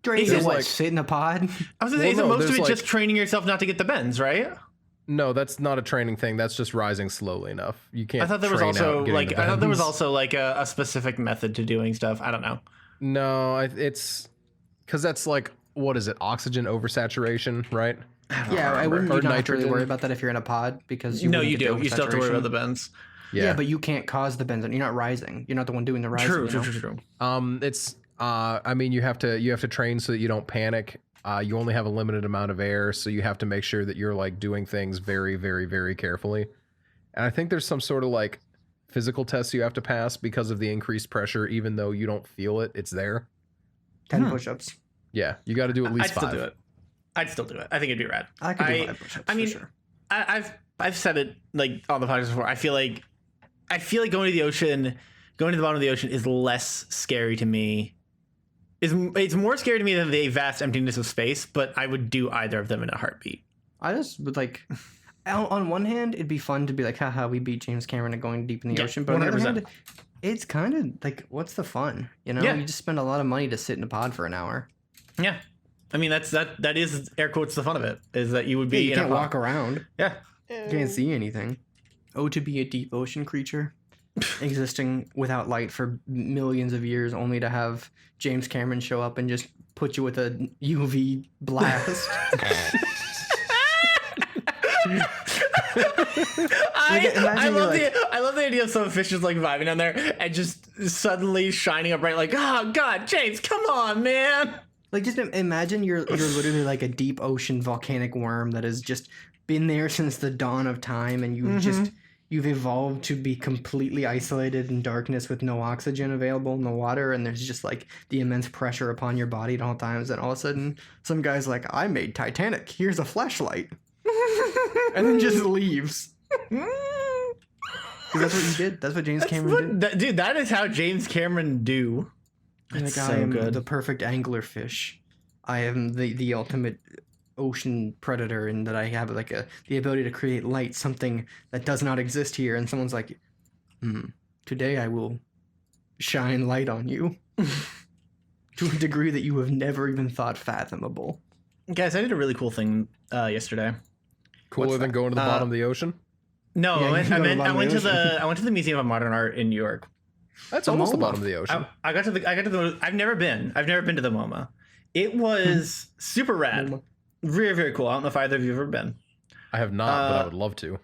B: Drake
A: Is
B: is
A: it
B: what?
C: like-
B: Sit in a pod?
A: I was gonna say,
C: Well,
A: isn't
C: no,
A: most of
C: there's,
A: it
C: like-
A: just training yourself not to get the bends, right?
C: No, that's not a training thing. That's just rising slowly enough. You can't.
A: I thought there was
C: train out
A: also
C: getting
A: like
C: the
A: I thought there was
C: bends.
A: also like a specific method to doing stuff. I don't know.
C: No, it's because that's like what is it? Oxygen oversaturation, right?
B: Yeah, I wouldn't.
C: Or
B: You don't have to really
C: nitrogen.
B: worry about that if you're in a pod because
A: No,
B: wouldn't
A: you
B: get the
A: do. You still have to worry
B: oversaturation.
A: about the bends.
B: Yeah. But you can't cause the bends. You're not rising. You're not the one doing the rising.
A: True,
B: you know?
A: true.
C: It's I mean you have to train so that you don't panic. You only have a limited amount of air, so you have to make sure that you're like doing things very, very, very carefully. And I think there's some sort of like physical tests you have to pass because of the increased pressure, even though you don't feel it, it's there.
B: 10 push-ups.
C: Yeah, you got to do at least
A: I'd still
C: 5.
A: do it. I'd still do it. I think it'd be rad.
B: I could do 5 push-ups.
A: I mean,
B: for sure.
A: I've said it like on the podcast before. I feel like going to the ocean, going to the bottom of the ocean is less scary to me it's more scary to me than the vast emptiness of space, but I would do either of them in a heartbeat.
B: I just would like. On one hand, it'd be fun to be like, haha, we beat James Cameron at going deep in the ocean. But on the other
A: 100%.
B: hand, it's kind of like, what's the fun? You know,
A: Yeah.
B: you just spend a lot of money to sit in a pod for an hour.
A: Yeah. I mean, that is air quotes the fun of it, is that you would be
B: Yeah, you
A: in
B: can't
A: a
B: walk around.
A: Yeah.
B: You can't see anything. Oh, to be a deep ocean creature existing without light for millions of years, only to have James Cameron show up and just put you with a UV blast.
A: I love the idea of some fish just like vibing down there and just suddenly shining up bright, like, oh god, James, come on, man.
B: Like, just imagine you're literally like a deep ocean volcanic worm that has just been there since the dawn of time, and you've evolved to be completely isolated in darkness with no oxygen available in the water, and there's just like the immense pressure upon your body at all times, and all of a sudden some guy's like, I made Titanic, here's a flashlight. And then just leaves. 'Cause that's what you did. That's what James Cameron did.
A: Dude, that is how James Cameron do.
B: Like,
A: so
B: I am
A: good.
B: the perfect anglerfish. I am the ultimate ocean predator, in that I have like the ability to create light, something that does not exist here. And someone's like, today I will shine light on you to a degree that you have never even thought fathomable.
A: Guys, I did a really cool thing yesterday.
C: Cooler than going to the bottom of the ocean?
A: No,
B: Yeah,
A: I
B: you
A: went,
B: can
A: I,
B: go to
A: meant,
B: the
A: I
B: bottom
A: went
B: of
A: to
B: the
A: the I went to the Museum of Modern Art in New York.
C: That's
B: The
C: almost the
B: MoMA.
C: bottom of the ocean.
A: I got to the I've never been to the MoMA. It was super rad.
B: MoMA.
A: Very, very cool. I don't know if either of you have ever been.
C: I have not, but I would love to.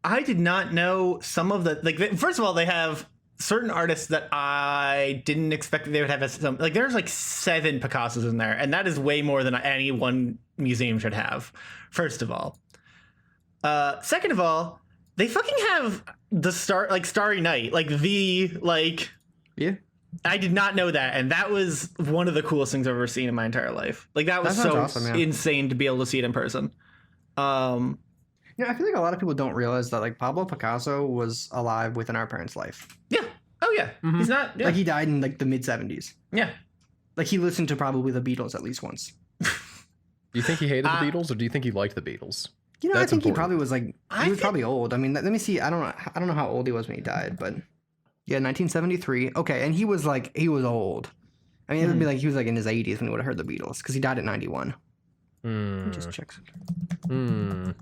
A: I did not know some of the first of all, they have certain artists that I didn't expect that they would have some, like there's like 7 Picassos in there, and that is way more than any one museum should have. First of all. Second of all, they fucking have the Starry Night,
B: Yeah.
A: I did not know that, and that was one of the coolest things I've ever seen in my entire life. Like that was
B: That sounds
A: so
B: awesome, yeah.
A: insane to be able to see it in person.
B: I feel like a lot of people don't realize that like Pablo Picasso was alive within our parents' life.
A: Yeah. Oh yeah.
C: Mhm.
A: He's not. Yeah.
B: Like, he died in like the mid 70s.
A: Yeah.
B: Like, he listened to probably the Beatles at least once.
C: Do you think he hated the Beatles, or do you think he liked the Beatles?
B: You know,
C: That's
B: I think he
C: important.
B: probably was like,
A: I
B: he was
A: think-
B: probably old. I mean, let me see. I don't know how old he was when he died, but yeah, 1973. Okay, and he was old. I mean, it would be like he was like in his 80s when he would have heard the Beatles, because he died at 91. Just check something.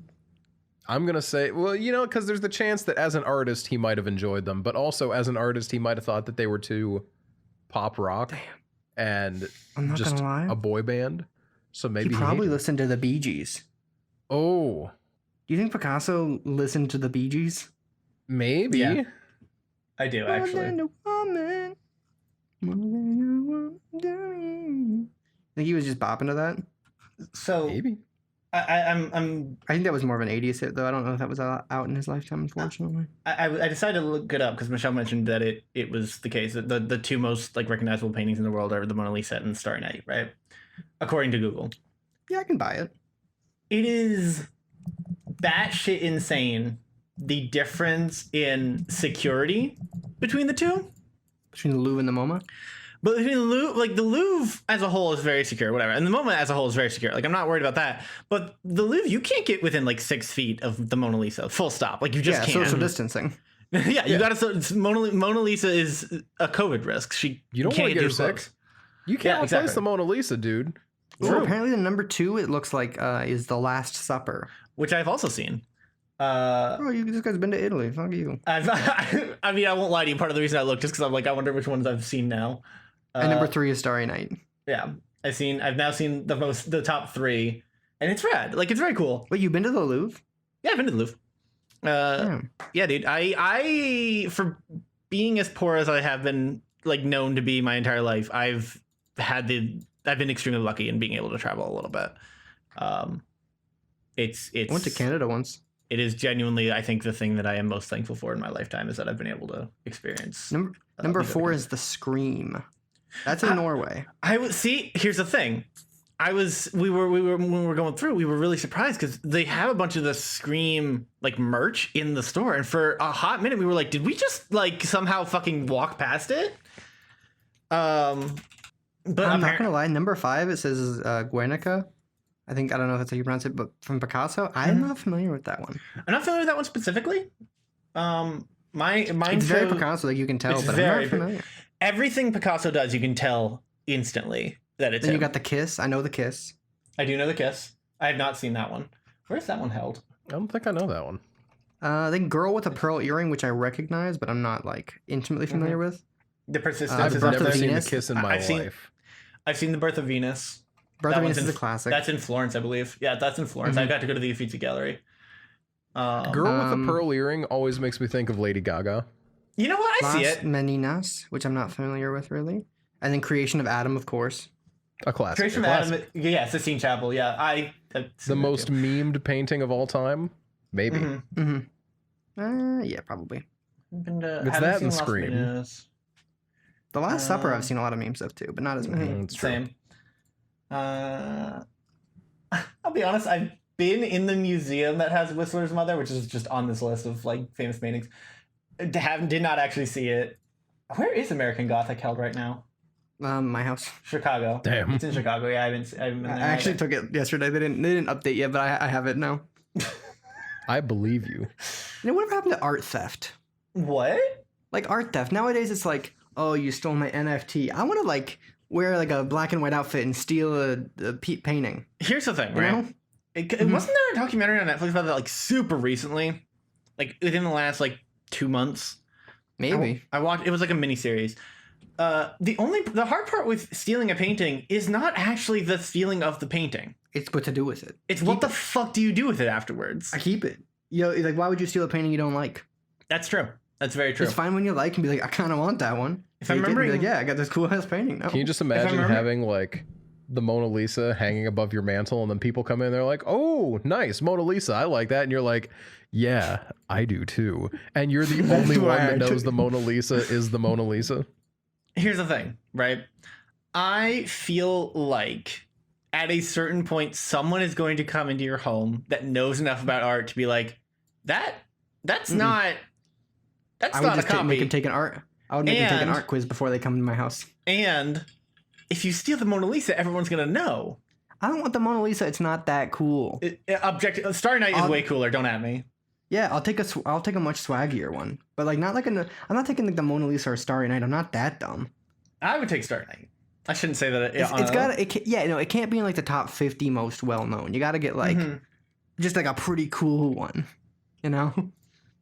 C: I'm gonna say, well, you know, because there's the chance that as an artist he might have enjoyed them, but also as an artist he might have thought that they were too pop rock and
B: I'm not
C: just
B: gonna lie.
C: a boy band. So maybe
B: He probably
C: hated it.
B: listened to the Bee Gees.
C: Oh,
B: Do you think Picasso listened to the Bee Gees?
C: maybe.
A: Yeah. I do
B: More
A: actually.
B: than a woman, more than a woman doing. Think he was just bopping to that?
A: So
C: Maybe.
A: I'm
B: I think that was more of an 80s hit, though. I don't know if that was out in his lifetime, unfortunately.
A: I decided to look it up because Michelle mentioned that it was the case that the 2 most like recognizable paintings in the world are the Mona Lisa and Starry Night, right? According to Google.
B: Yeah, I can buy it.
A: It is batshit insane the difference in security between the two.
B: Between the Louvre and the MoMA.
A: But between the Louvre as a whole is very secure, whatever, and the MoMA as a whole is very secure. Like, I'm not worried about that. But the Louvre, you can't get within like 6 feet of the Mona Lisa, full stop. Like, you just
B: Yeah,
A: can't.
B: social distancing.
A: Yeah, you gotta. Mona Lisa is a COVID risk.
C: You don't want
A: can't
C: to get her
A: too
C: sick.
A: close.
C: You can't
A: Yeah,
C: replace
A: exactly.
C: the Mona Lisa, dude.
B: Ooh, apparently the number 2, it looks like, is The Last Supper.
A: Which I've also seen.
B: Oh, this guy's been to Italy. Fuck you.
A: I mean, I won't lie to you. Part of the reason I looked just because I'm like, I wonder which ones I've seen now.
B: And number 3 is Starry Night.
A: Yeah, I've now seen the top 3, and it's rad. Like, it's very cool.
B: Wait, you've been to the Louvre?
A: Yeah, I've been to the Louvre.
B: Damn.
A: Yeah, dude. I for being as poor as I have been, like, known to be my entire life, I've been extremely lucky in being able to travel a little bit. It's
B: I went to Canada once.
A: It is genuinely, I think, the thing that I am most thankful for in my lifetime is that I've been able to experience.
B: Number 4 is The Scream. That's in Norway.
A: I would see. Here's the thing. We were when we were going through, we were really surprised because they have a bunch of the Scream like merch in the store, and for a hot minute we were like, did we just like somehow fucking walk past it? But
B: I'm not gonna lie. Number 5, it says Guernica. I don't know if that's how you pronounce it, but from Picasso, I'm not familiar with that one.
A: I'm not familiar with that one specifically. Mine
B: It's very Picasso, like you can tell, but I'm not familiar.
A: Everything Picasso does, you can tell instantly that it's
B: Then
A: him.
B: you got The Kiss. I know The Kiss.
A: I do know The Kiss. I have not seen that one. Where's that one held?
C: I don't think I know that one.
B: I think Girl with a Pearl Earring, which I recognize, but I'm not like intimately familiar with.
A: The Persistence
C: I've
A: is up
C: never
A: there.
C: seen The
B: Venus.
C: Kiss in my
A: I've seen-
C: life.
A: I've seen The Birth of Venus.
B: Birth
A: That
B: of Venus
A: one's
B: is a classic.
A: That's in Florence, I believe. Yeah, that's in Florence. I got to go to the Uffizi Gallery.
C: Girl with the Pearl Earring always makes me think of Lady Gaga.
A: You know what? I see
B: Las
A: it.
B: Meninas, which I'm not familiar with really. And then Creation of Adam, of course.
C: A classic.
A: Creation
C: a
A: of
C: classic.
A: Adam. Yeah, Sistine Chapel. Yeah,
C: The most memed painting of all time? Maybe.
B: Yeah, probably.
C: It's that and Scream.
B: The Last Supper, I've seen a lot of memes of too, but not as many.
C: It's true.
A: Same. I'll be honest. I've been in the museum that has Whistler's Mother, which is just on this list of like famous paintings. Did not actually see it. Where is American Gothic held right now?
B: My house.
A: Chicago.
C: Damn.
A: It's in Chicago. Yeah, I haven't been there.
B: I actually took it yesterday. They didn't update yet, but I have it now.
C: I believe you.
B: You know, whatever happened to art theft?
A: What?
B: Like art theft. Nowadays it's like, oh, you stole my NFT. I want to like wear like a black and white outfit and steal a painting.
A: Here's the thing,
B: You
A: right?
B: know?
A: Wasn't there a documentary on Netflix about that like super recently? Like within the last like 2 months?
B: Maybe.
A: I watched. It was like a mini series. The hard part with stealing a painting is not actually the stealing of the painting.
B: It's what to do with it.
A: It's what the fuck do you do with it afterwards?
B: I keep it. You know, like why would you steal a painting you don't like?
A: That's true. That's very true.
B: It's fine when you like and be like, I kind of want that one.
A: If I'm remembering,
B: like, yeah, I got this cool ass painting now.
C: Can you just imagine having like the Mona Lisa hanging above your mantle and then people come in, they're like, oh, nice, Mona Lisa, I like that. And you're like, yeah, I do too. And you're the only one that knows the Mona Lisa is the Mona Lisa.
A: Here's the thing, right? I feel like at a certain point, someone is going to come into your home that knows enough about art to be like, that's not a copy.
B: Make them take an art. I would make them take an art quiz before they come to my house.
A: And if you steal the Mona Lisa, everyone's gonna know.
B: I don't want the Mona Lisa. It's not that cool.
A: Starry Night is way cooler. Don't at me.
B: Yeah, I'll take a much swaggier one, but like not like I'm not taking like the Mona Lisa or Starry Night. I'm not that dumb.
A: I would take Starry Night. I shouldn't say that.
B: It can't be in like the top 50 most well known. You got to get like just like a pretty cool one, you know.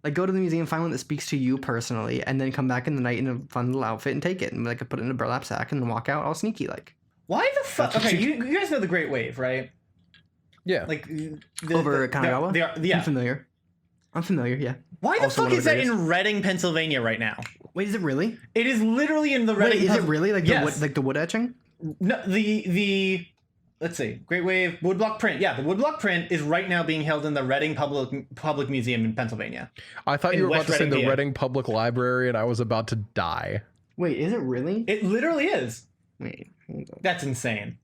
B: Like go to the museum, find one that speaks to you personally, and then come back in the night in a fun little outfit and take it and like put it in a burlap sack and then walk out all sneaky like.
A: Why the fuck? Okay, you guys know the Great Wave, right?
C: Yeah.
A: Like
B: over Kanagawa.
A: Yeah,
B: I'm familiar. Yeah.
A: Why the fuck is that in Reading, Pennsylvania right now?
B: Wait, is it really?
A: It is literally in the Reading.
B: Wait, is it really like
A: yes.
B: the wood etching?
A: No, the let's see, Great Wave woodblock print. Yeah, the woodblock print is right now being held in the Reading Public Museum in Pennsylvania.
C: I thought you were about to say the
A: PA.
C: Reading Public Library, and I was about to die.
B: Wait, is it really?
A: It literally is.
B: Wait, hold on.
A: That's insane.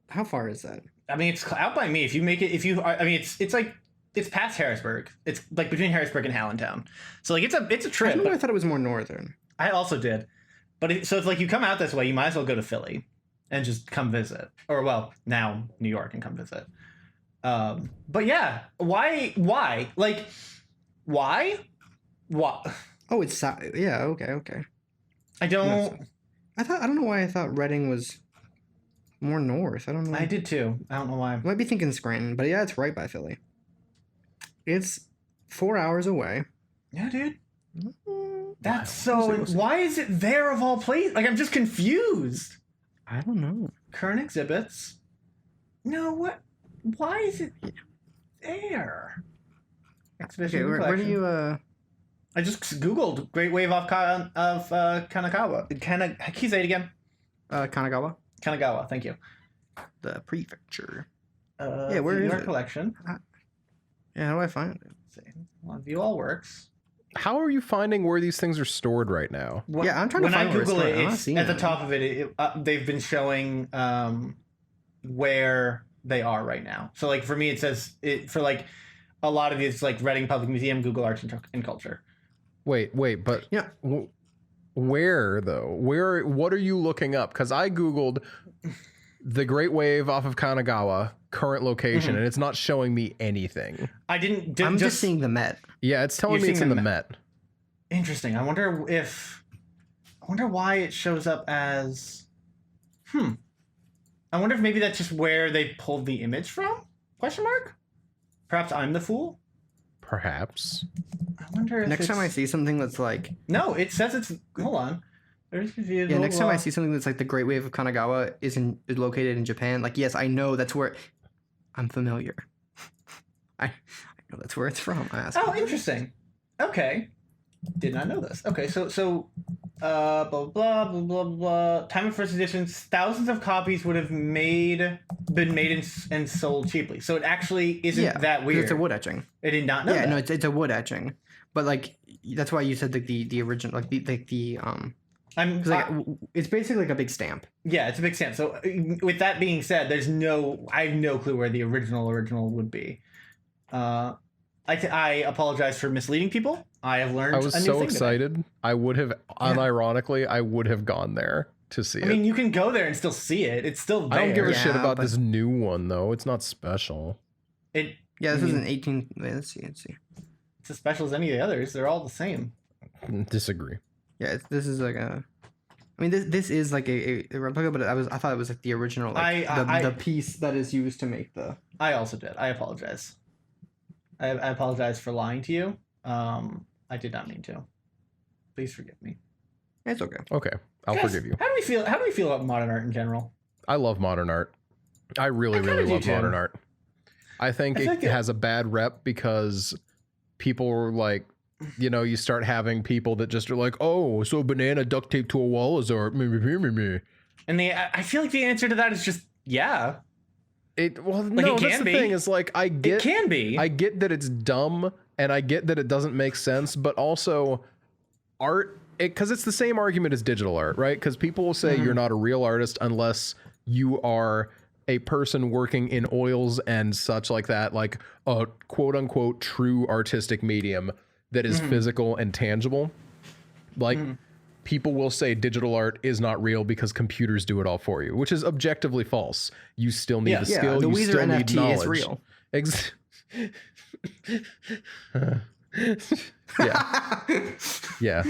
B: How far is that?
A: I mean, it's out by me. If you make it, I mean, it's like it's past Harrisburg. It's like between Harrisburg and Allentown. So like it's a trip.
B: I thought it was more northern.
A: I also did, but so it's like you come out this way, you might as well go to Philly and just come visit, or well, now New York and come visit. But yeah, why? Like, why? What?
B: Oh, it's yeah. Okay.
A: I don't.
B: I don't know why I thought Reading was more north. I don't know.
A: I did too. I don't know why.
B: I might be thinking Scranton, but yeah, it's right by Philly. It's 4 hours away.
A: Yeah, dude. That's so. Why is it there of all places? Like, I'm just confused.
B: I don't know.
A: Current exhibits. No, what? Why is it there? Exhibition
B: Okay, where do you?
A: I just googled Great Wave of Kanagawa. Can you say it again?
B: Kanagawa.
A: Kanagawa. Thank you.
B: The prefecture.
A: Yeah,
B: where is
A: our
B: it?
A: collection?
B: Yeah, how do I find it?
A: Let's see. Well, view all works.
C: How are you finding where these things are stored right now?
B: Yeah, I'm trying to find
A: when I Google it.
B: I'm not
A: It's
B: seeing
A: at the
B: it.
A: top of it. They've been showing where they are right now. So like for me, it says it for like a lot of these like Reading Public Museum, Google Arts and Culture.
C: Wait, but
B: Yeah.
C: Where though? What are you looking up? Because I googled the Great Wave off of Kanagawa current location, and it's not showing me anything.
A: I didn't.
B: I'm just seeing the Met.
C: Yeah, it's telling
A: You're
C: me it's in
A: seeing
C: the
A: the
C: Met.
A: Interesting. I wonder why it shows up as. I wonder if maybe that's just where they pulled the image from? Question mark. Perhaps I'm the fool.
C: Perhaps.
A: I wonder if
B: Next time I see something that's like
A: No, it says it's. Hold on.
B: yeah, next time I see something that's like the Great Wave of Kanagawa is located in Japan, like yes, I know that's where I'm familiar. I know that's where it's from. I asked.
A: Oh, interesting. Okay. Did not know this. Okay, so blah blah blah blah blah. Time of first editions, thousands of copies would have been made and sold cheaply. So it actually isn't that weird.
B: It's a wood etching.
A: I did not know that.
B: No, it's a wood etching. But like that's why you said the original it's basically like a big stamp.
A: Yeah, it's a big stamp. So with that being said, I have no clue where the original would be. I apologize for misleading people. I have learned.
C: I was
A: a new
C: so
A: thing
C: excited.
A: Today.
C: I would have, unironically, I would have gone there to see it.
A: I mean, you can go there and still see it. It's still there.
C: I don't give a shit
B: Yeah,
C: about
B: but-
C: this new one though. It's not special.
A: It.
B: Yeah, this
A: I
B: is
A: mean,
B: an 18. Wait, let's see.
A: It's as special as any of the others. They're all the same.
C: Disagree.
B: Yeah, this is like a. I mean, this is like a replica, but I thought it was like the original, like the piece that is used to make the.
A: I also did. I apologize. I apologize for lying to you. I did not mean to. Please forgive me.
B: It's okay.
C: Okay, I'll
A: Guys,
C: forgive you.
A: How do we feel? How do we feel about modern art in general?
C: I love modern art. I really,
A: I kinda
C: really
A: do
C: love
A: too.
C: modern art. I think
A: I
C: it
A: feel like it-
C: has a bad rep because people are like, you start having people that just are like, oh, so banana duct tape to a wall is art.
A: And I feel like the answer to that is just yeah.
C: Well,
A: Like,
C: no,
A: it
C: that's
A: can
C: the
A: be.
C: thing is like, I get
A: It can be.
C: I get that it's dumb and I get that it doesn't make sense, but also art, because it's the same argument as digital art, right? Because people will say you're not a real artist unless you are a person working in oils and such like that, like a quote unquote true artistic medium that is physical and tangible. Like people will say digital art is not real because computers do it all for you, which is objectively false. You still need the skill.
B: The
C: you
B: Weezer
C: still need
B: NFT
C: knowledge.
B: is real.
C: Yeah.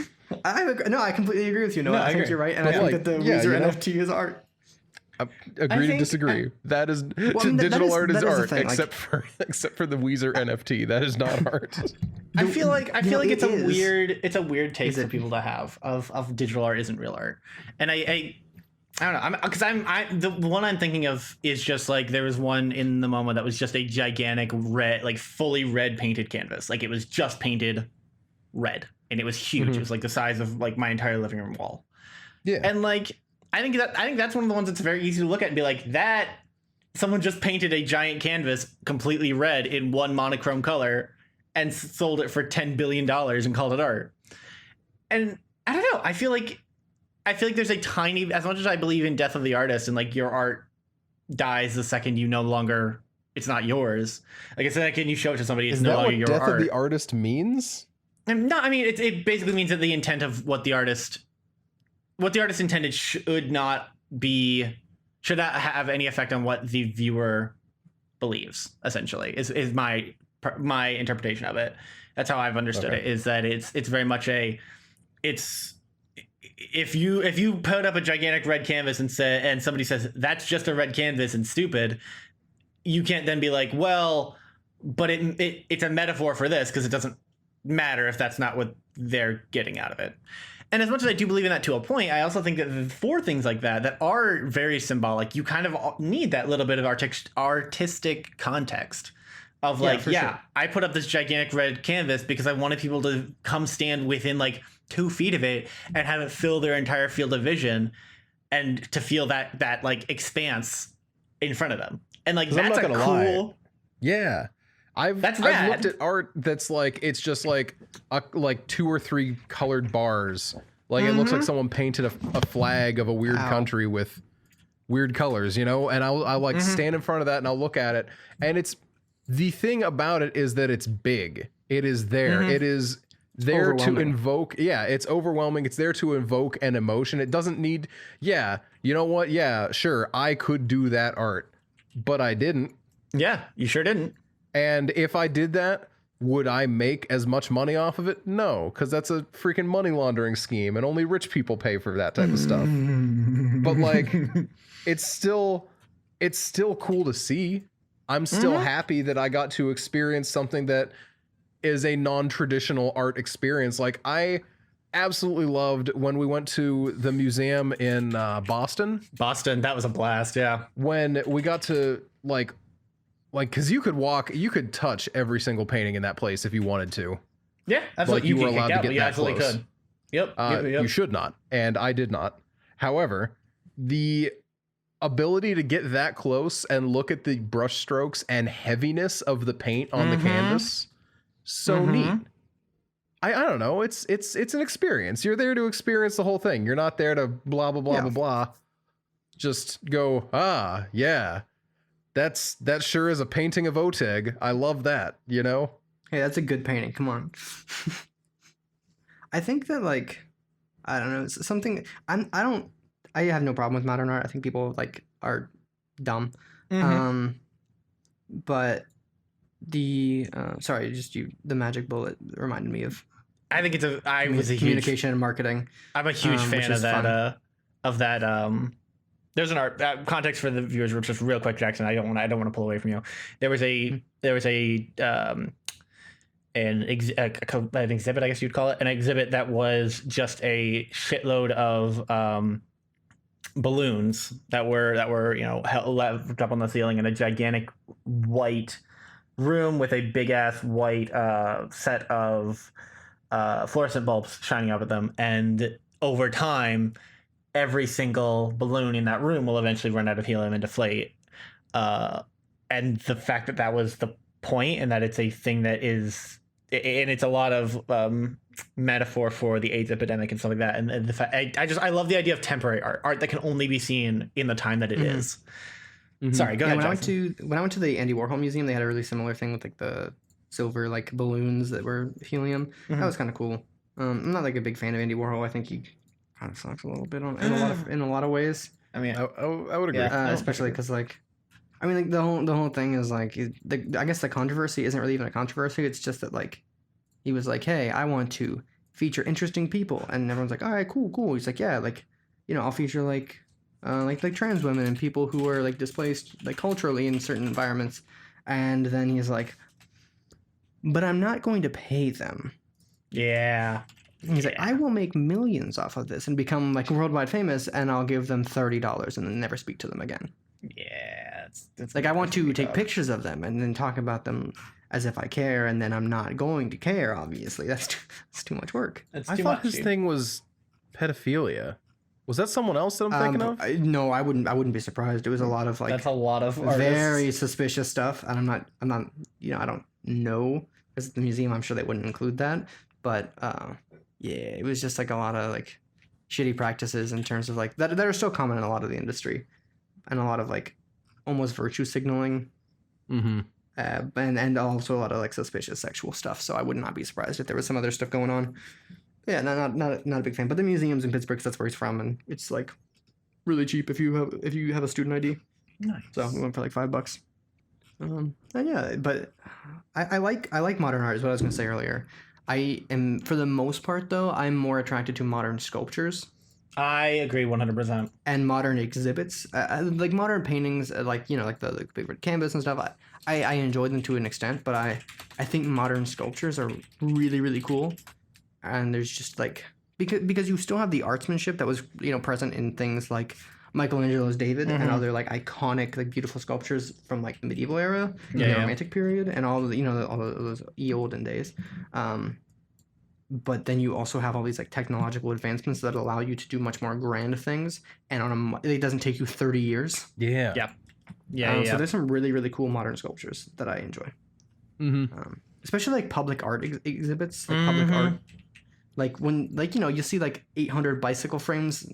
B: I completely agree with you. No,
A: No,
B: I
A: I
B: think
A: agree.
B: you're right, and
C: But
B: I think
C: like,
B: that the
C: yeah,
B: Weezer
C: you know?
B: NFT is art.
C: Agree to
A: think-
C: disagree. That is
B: I mean, that
C: digital
B: is-
C: art is
B: that is the
C: art,
B: thing, like-
C: except for the Weezer NFT. That is not art.
A: I feel like
B: it is.
A: it's a weird take
B: Is
A: for
B: it?
A: people to have of digital art isn't real art, and I don't know. The one I'm thinking of is just like there was one in the moment that was just a gigantic red, like fully red painted canvas, like it was just painted red, and it was huge. It was like the size of like my entire living room wall,
C: Yeah.
A: and like I think that's one of the ones that's very easy to look at and be like that. Someone just painted a giant canvas completely red in one monochrome color and sold it for $10 billion and called it art. And I don't know. I feel like there's a tiny, as much as I believe in death of the artist and like your art dies the second it's not yours. Like I said, can you show it to somebody? It's
C: Is
A: no
C: that
A: longer
C: what
A: your
C: death
A: art.
C: of the artist means?
A: And no, I mean, it basically means that the intent of what the artist intended should not have any effect on what the viewer believes, essentially, is my interpretation of it. That's how I've understood
C: Okay.
A: it, is that it's very much if you put up a gigantic red canvas and somebody says that's just a red canvas and stupid, you can't then be like, well, but it's a metaphor for this because it doesn't matter if that's not what they're getting out of it. And as much as I do believe in that to a point, I also think that for things like that are very symbolic, you kind of need that little bit of artistic context of like,
B: sure.
A: I put up this gigantic red canvas because I wanted people to come stand within like 2 feet of it and have it fill their entire field of vision and to feel that like expanse in front of them. And like,
C: 'Cause I'm
A: that's
C: not
A: a
C: gonna
A: cool...
C: lie. Yeah. I've
A: That's
C: looked
A: rad.
C: at art that's like, it's just like like 2 or 3 colored bars. Like it looks like someone painted a flag of a weird
B: Ow.
C: country with weird colors, and I'll like stand in front of that and I'll look at it. And it's, the thing about it is that it's big. It is there. It is there to
B: Overwhelming.
C: invoke. Yeah, it's overwhelming. It's there to invoke an emotion. It doesn't need. Yeah, you know what? Yeah, sure, I could do that art, but I didn't.
A: Yeah, you sure didn't.
C: And if I did that, would I make as much money off of it? No, because that's a freaking money laundering scheme, and only rich people pay for that type of stuff. But like, it's still cool to see. I'm still happy that I got to experience something that is a non-traditional art experience. Like, I absolutely loved when we went to the museum in Boston.
A: Boston, that was a blast. Yeah.
C: When we got to like, because you could touch every single painting in that place if you wanted to.
A: Yeah, absolutely.
C: Like, you were allowed to get
A: you
C: that
A: absolutely
C: close.
A: could. Yep.
C: You should not, and I did not. However, the ability to get that close and look at the brush strokes and heaviness of the paint on the canvas, so neat. I don't know. It's an experience. You're there to experience the whole thing. You're not there to blah blah blah blah blah. Just go, yeah. That sure is a painting of Oteg. I love that, you know?
B: Hey, that's a good painting. Come on. I think that, like, I don't know, it's something I have no problem with modern art. I think people like are dumb. But the the magic bullet reminded me of
A: I think I was a huge
B: communication and marketing.
A: I'm a huge fan
B: which
A: of
B: is
A: that.
B: fun.
A: Of that. There's an art context for the viewers, just real quick, Jackson. I don't want to pull away from you. There was an exhibit, I guess you'd call it, an exhibit that was just a shitload of balloons that were held up on the ceiling in a gigantic white room with a big ass white set of fluorescent bulbs shining up at them, and over time every single balloon in that room will eventually run out of helium and deflate. And the fact that was the point, and that it's a thing that is, and it's a lot of metaphor for the AIDS epidemic and stuff like that. And the fact, I love the idea of temporary art that can only be seen in the time that it is. Sorry, go ahead.
B: When I went to the Andy Warhol Museum, they had a really similar thing with like the silver like balloons that were helium. That was kind of cool. I'm not like a big fan of Andy Warhol. I think he kind of sucks a little bit in a lot of ways.
A: I mean,
C: I would agree.
B: Especially because like, I mean, like the whole thing is like, I guess the controversy isn't really even a controversy. It's just that like, he was like, hey, I want to feature interesting people, and everyone's like, all right, cool. He's like, yeah, like, I'll feature like trans women and people who are like displaced like culturally in certain environments, and then he's like, but I'm not going to pay them.
A: Yeah.
B: He's like, I will make millions off of this and become like worldwide famous, and I'll give them $30 and then never speak to them again.
A: Yeah, it's
B: like I want to take pictures of them and then talk about them as if I care, and then I'm not going to care. Obviously, that's too much work.
C: I thought his thing was pedophilia. Was that someone else that I'm thinking of?
B: No, I wouldn't be surprised. It was a lot of like
A: that's a lot of
B: very suspicious stuff, and I'm not I don't know, because at the museum I'm sure they wouldn't include that, but yeah, it was just like a lot of like shitty practices in terms of like that are still common in a lot of the industry, and a lot of like almost virtue signaling. And also a lot of like suspicious sexual stuff. So I would not be surprised if there was some other stuff going on. Yeah, not a big fan. But the museum's in Pittsburgh, 'cause that's where he's from, and it's like really cheap if you have a student ID.
A: Nice.
B: So we went for like $5. And yeah, but I like modern art is what I was gonna say earlier. I am, for the most part though, I'm more attracted to modern sculptures.
A: I agree 100%.
B: And modern exhibits, like modern paintings, like like the big red canvas and stuff. I enjoy them to an extent, but I think modern sculptures are really, really cool. And there's just like, because you still have the artsmanship that was present in things like Michelangelo's David and other like iconic like beautiful sculptures from like the medieval era, the Romantic period, and all the all those olden days. But then you also have all these like technological advancements that allow you to do much more grand things, and it doesn't take you 30 years.
C: Yeah.
B: So there's some really, really cool modern sculptures that I enjoy. Especially like public art exhibits, like public art. Like when you see like 800 bicycle frames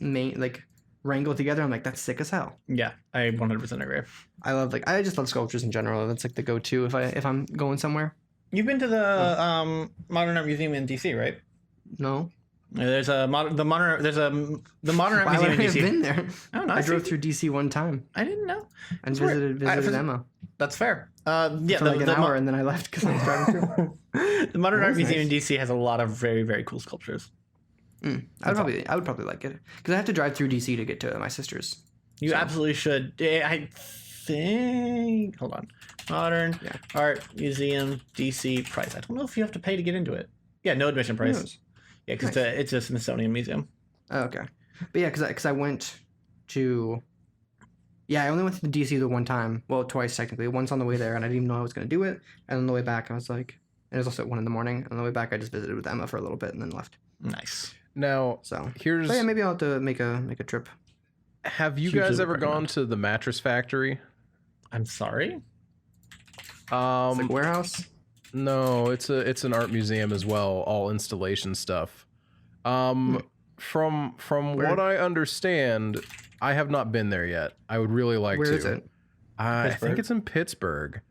B: wrangled together. I'm like, that's sick as hell.
A: Yeah, I 100% agree.
B: I just love sculptures in general. That's like the go-to if I'm going somewhere.
A: You've been to the Modern Art Museum in DC, right?
B: No.
A: There's a the Modern Art Museum
B: Why
A: in
B: would I have
A: DC.
B: been there?
A: I don't know.
B: I drove through DC one time
A: I didn't know.
B: and
A: That's weird.
B: visited Emma
A: That's fair. Yeah,
B: for like an hour, and then I left because I was driving through.
A: the Modern
B: That
A: Art
B: was
A: Museum
B: nice.
A: in DC has a lot of very, very cool sculptures.
B: I would probably like it because I have to drive through DC to get to my sister's.
A: You absolutely should. I think. Hold on. Modern Art Museum DC price. I don't know if you have to pay to get into it. Yeah, no admission price.
B: knows?
A: Yeah, because
B: Nice.
A: it's a Smithsonian museum.
B: Oh, okay. But yeah, because I went to. Yeah, I only went to the DC the one time. Well, twice technically. Once on the way there, and I didn't even know I was going to do it. And on the way back, I was like, and it was also at 1 a.m. And on the way back, I just visited with Emma for a little bit and then left.
A: Nice.
C: Now,
B: So
C: here's.
B: but yeah, maybe I'll have to make a trip.
C: Have you
A: Hugely
C: guys ever
A: recommend.
C: gone to the Mattress Factory?
A: I'm sorry.
B: It's like warehouse.
C: No, it's an art museum as well, all installation stuff. From
B: Where?
C: what I understand, I have not been there yet. I would really like
B: Where
C: to.
B: is it?
C: I think
A: Pittsburgh?
C: it's in Pittsburgh.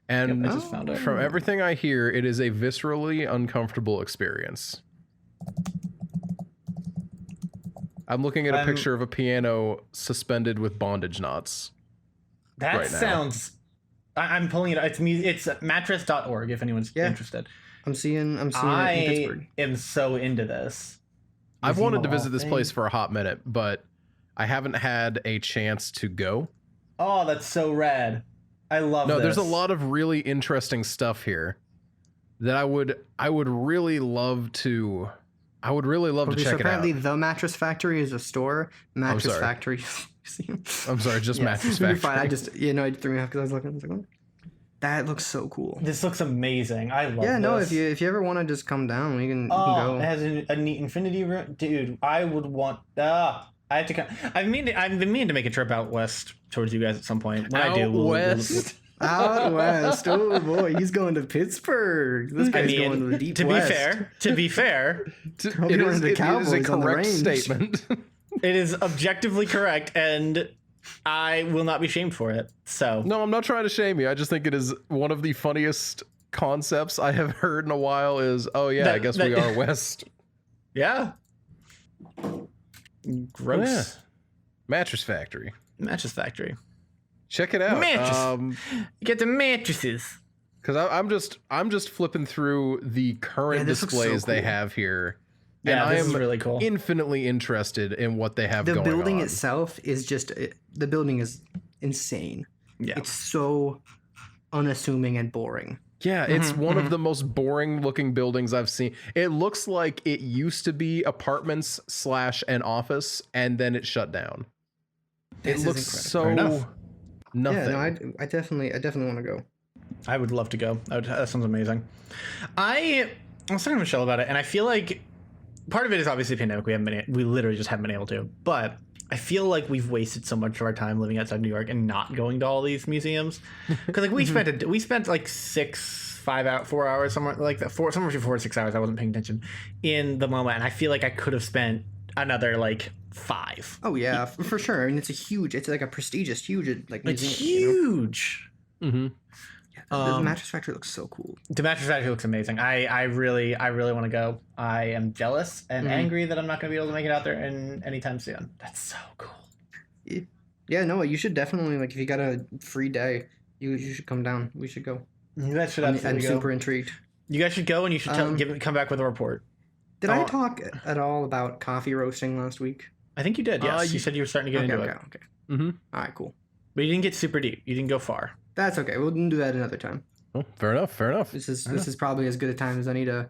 C: And
A: Yep, I just found it.
C: from everything I hear, it is a viscerally uncomfortable experience. I'm looking at a picture of a piano suspended with bondage knots.
A: That
C: right now.
A: sounds. I'm pulling it up. It's mattress.org if anyone's
B: Yeah.
A: interested.
B: I'm seeing it in
A: I
B: Pittsburgh.
A: am so into this.
C: I've
A: Museum
C: wanted
A: of
C: to
A: all
C: visit this place
A: things.
C: for a hot minute, but I haven't had a chance to go.
A: Oh, that's so rad. I love
C: No,
A: this.
C: there's a lot of really interesting stuff here that I would really love to
B: Okay,
C: check
B: so
C: it
B: apparently
C: out.
B: the Mattress Factory is a store. Mattress
C: sorry.
B: Factory.
C: I'm sorry, just Mattress
B: You're
C: Factory.
B: fine. I just it threw me off because I was looking. I was like, "What? That looks so cool.
A: This looks amazing. I love
B: Yeah,
A: this.
B: no, if you ever want to just come down, we can, you can
A: Oh, it
B: go.
A: has a neat infinity room. Dude, I would want. I have to come. I've been meaning to make a trip out west towards you guys at some point. When I do,
C: Out west.
B: Out west. Oh boy, he's going to Pittsburgh. This
A: I
B: guy's
A: mean,
B: going to the deep
A: to
B: west.
A: be fair,
B: Hope you're into the
C: It is a
B: Cowboys on the
C: correct
B: range.
C: statement.
A: it is objectively correct, and I will not be shamed for it. So
C: No, I'm not trying to shame you. I just think it is one of the funniest concepts I have heard in a while is, oh yeah, I guess we are west.
A: yeah, gross.
C: Yeah. Mattress Factory.
A: Mattress Factory.
C: Check it out.
A: Mattress. You get the mattresses.
C: Because I'm just flipping through the current
B: Yeah, this looks so
C: displays they
B: cool.
C: have here.
A: Yeah,
C: and I
A: this is
C: am
A: really cool.
C: infinitely interested in what they have
B: The
C: going
B: building
C: on.
B: itself is just the building is insane.
A: Yeah.
B: It's so unassuming and boring.
C: Yeah, it's one of the most boring looking buildings I've seen. It looks like it used to be apartments / an office, and then it shut down.
B: This
C: It
B: is
C: looks
B: incredible.
C: so
A: enough.
C: nothing.
B: Yeah, no, I definitely want to go.
A: I would love to go. That sounds amazing. I was talking to Michelle about it, and I feel like part of it is obviously the pandemic. We literally just haven't been able to. But I feel like we've wasted so much of our time living outside New York and not going to all these museums. Because like we spent like 4 hours somewhere like that, somewhere between 4 and 6 hours. I wasn't paying attention in the moment, and I feel like I could have spent another like 5.
B: Oh yeah, for sure. I mean, it's like a prestigious, huge like
A: It's
B: museum. You know?
A: huge.
C: Mm-hmm.
B: The Mattress Factory looks so cool.
A: The Mattress Factory looks amazing. I really want to go. I am jealous and angry that I'm not going to be able to make it out there anytime soon. That's so cool.
B: Yeah, no, you should definitely like if you got a free day, you should come down. We should go.
A: You guys should
B: I'm
A: absolutely go.
B: super intrigued.
A: You guys should go, and you should come back with a report.
B: Did I
A: Oh.
B: talk at all about coffee roasting last week?
A: I think you did. Yes, you said you were starting to get into it,
B: Okay.
C: Mm-hmm.
B: All right, cool.
A: but you didn't get super deep. You didn't go far.
B: That's okay. We'll do that another time.
C: Oh, fair enough. Fair enough.
B: This is probably as good a time as I need to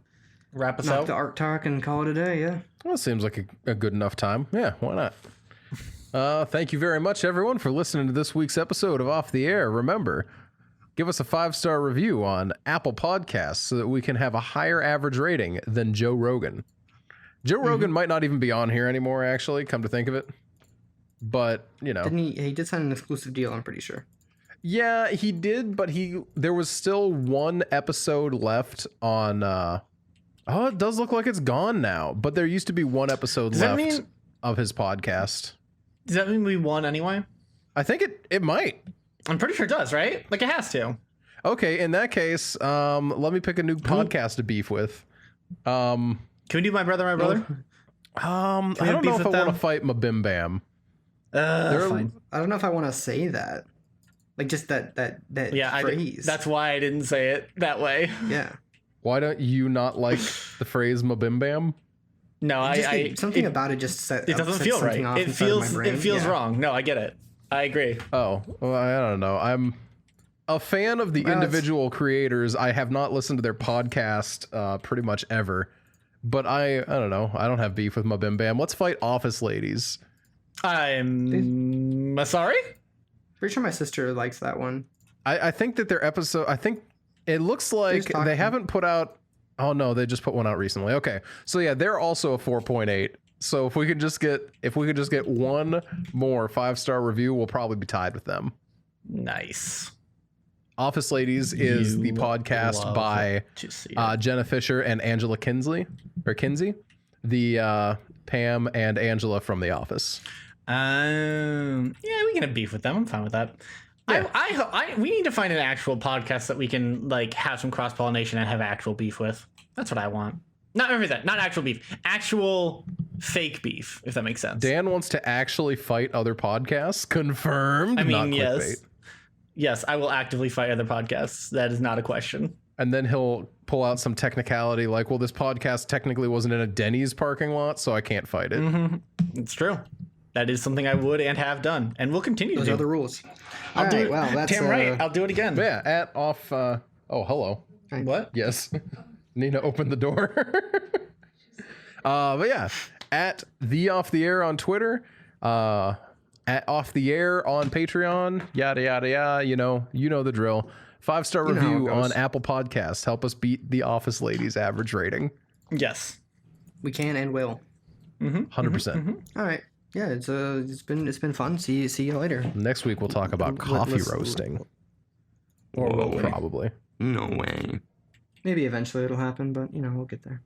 A: Wrap us
B: knock
A: out.
B: the art talk and call it a day. Yeah.
C: Well, it seems like a good enough time. Yeah, why not? Thank you very much, everyone, for listening to this week's episode of Off the Air. Remember, give us a 5-star review on Apple Podcasts so that we can have a higher average rating than Joe Rogan. Joe Rogan might not even be on here anymore, actually, come to think of it. But, you know.
B: Didn't he did sign an exclusive deal, I'm pretty sure.
C: Yeah, he did, but there was still one episode left on it does look like it's gone now, but there used to be one episode
A: Does that
C: left
A: mean-
C: of his podcast.
A: Does that mean we won anyway?
C: I think it might.
A: I'm pretty sure it does, right? Like it has to.
C: Okay, in that case, let me pick a new podcast to beef with.
A: Can we do my brother, my brother?
C: I
A: we have
C: don't
A: beef
C: know if
A: with
C: I want
A: them?
C: to fight Mabim Bam.
A: Fine.
B: I don't know if I want to say that. Like just that
A: Yeah,
B: phrase.
A: that's why I didn't say it that way.
B: yeah.
C: Why don't you not like the phrase Mabim Bam?
A: No,
B: Something about it just set.
A: it doesn't
B: sets
A: feel right.
B: something off
A: It
B: inside of my
A: feels
B: brain. Yeah.
A: wrong. No, I get it. I agree.
C: Oh, well, I don't know. I'm a fan of the
B: Well,
C: individual creators. I have not listened to their podcast pretty much ever. But I don't know. I don't have beef with Mabim Bam. Let's fight Office Ladies.
A: I'm sorry.
B: Pretty sure my sister likes that one.
C: I think that their episode, I think it looks like
B: talking.
C: they haven't put out. Oh no, they just put one out recently. Okay, so yeah, they're also a 4.8. So if we could just get one more 5-star review, we'll probably be tied with them.
A: Nice.
C: Office Ladies is
A: You
C: the podcast
A: love
C: by
A: to see it.
C: Jenna Fisher and Angela Kinsey, the Pam and Angela from The Office.
A: Yeah, we can have beef with them. I'm fine with that.
C: Yeah.
A: We need to find an actual podcast that we can like have some cross pollination and have actual beef with. That's what I want. Not everything. Not actual beef. Actual fake beef, if that makes sense.
C: Dan wants to actually fight other podcasts. Confirmed.
A: I mean,
C: not
A: yes.
C: clickbait.
A: Yes, I will actively fight other podcasts. That is not a question.
C: And then he'll pull out some technicality like, well, this podcast technically wasn't in a Denny's parking lot, so I can't fight it.
A: Mm-hmm. It's true. That is something I would and have done and will continue
B: Those
A: to
B: are
A: do.
B: the rules.
A: I'll
B: All
A: do
B: right,
A: it.
B: well, that's
A: Damn right. I'll do it again.
C: But yeah, at off. Oh, hello.
A: What?
C: Yes. Nina opened the door. But yeah, at the Off the Air on Twitter, at Off the Air on Patreon, yada yada yada. You know the drill. 5-star
B: You know how it
C: review
B: goes.
C: on Apple Podcasts. Help us beat the Office Ladies' average rating.
A: Yes.
B: We can and will.
C: 100%.
B: All right. Yeah, it's been fun. See you later.
C: Next week we'll talk about coffee
B: Let's-
C: roasting.
A: Or will we?
C: Probably.
B: No way. Maybe eventually it'll happen, but we'll get there.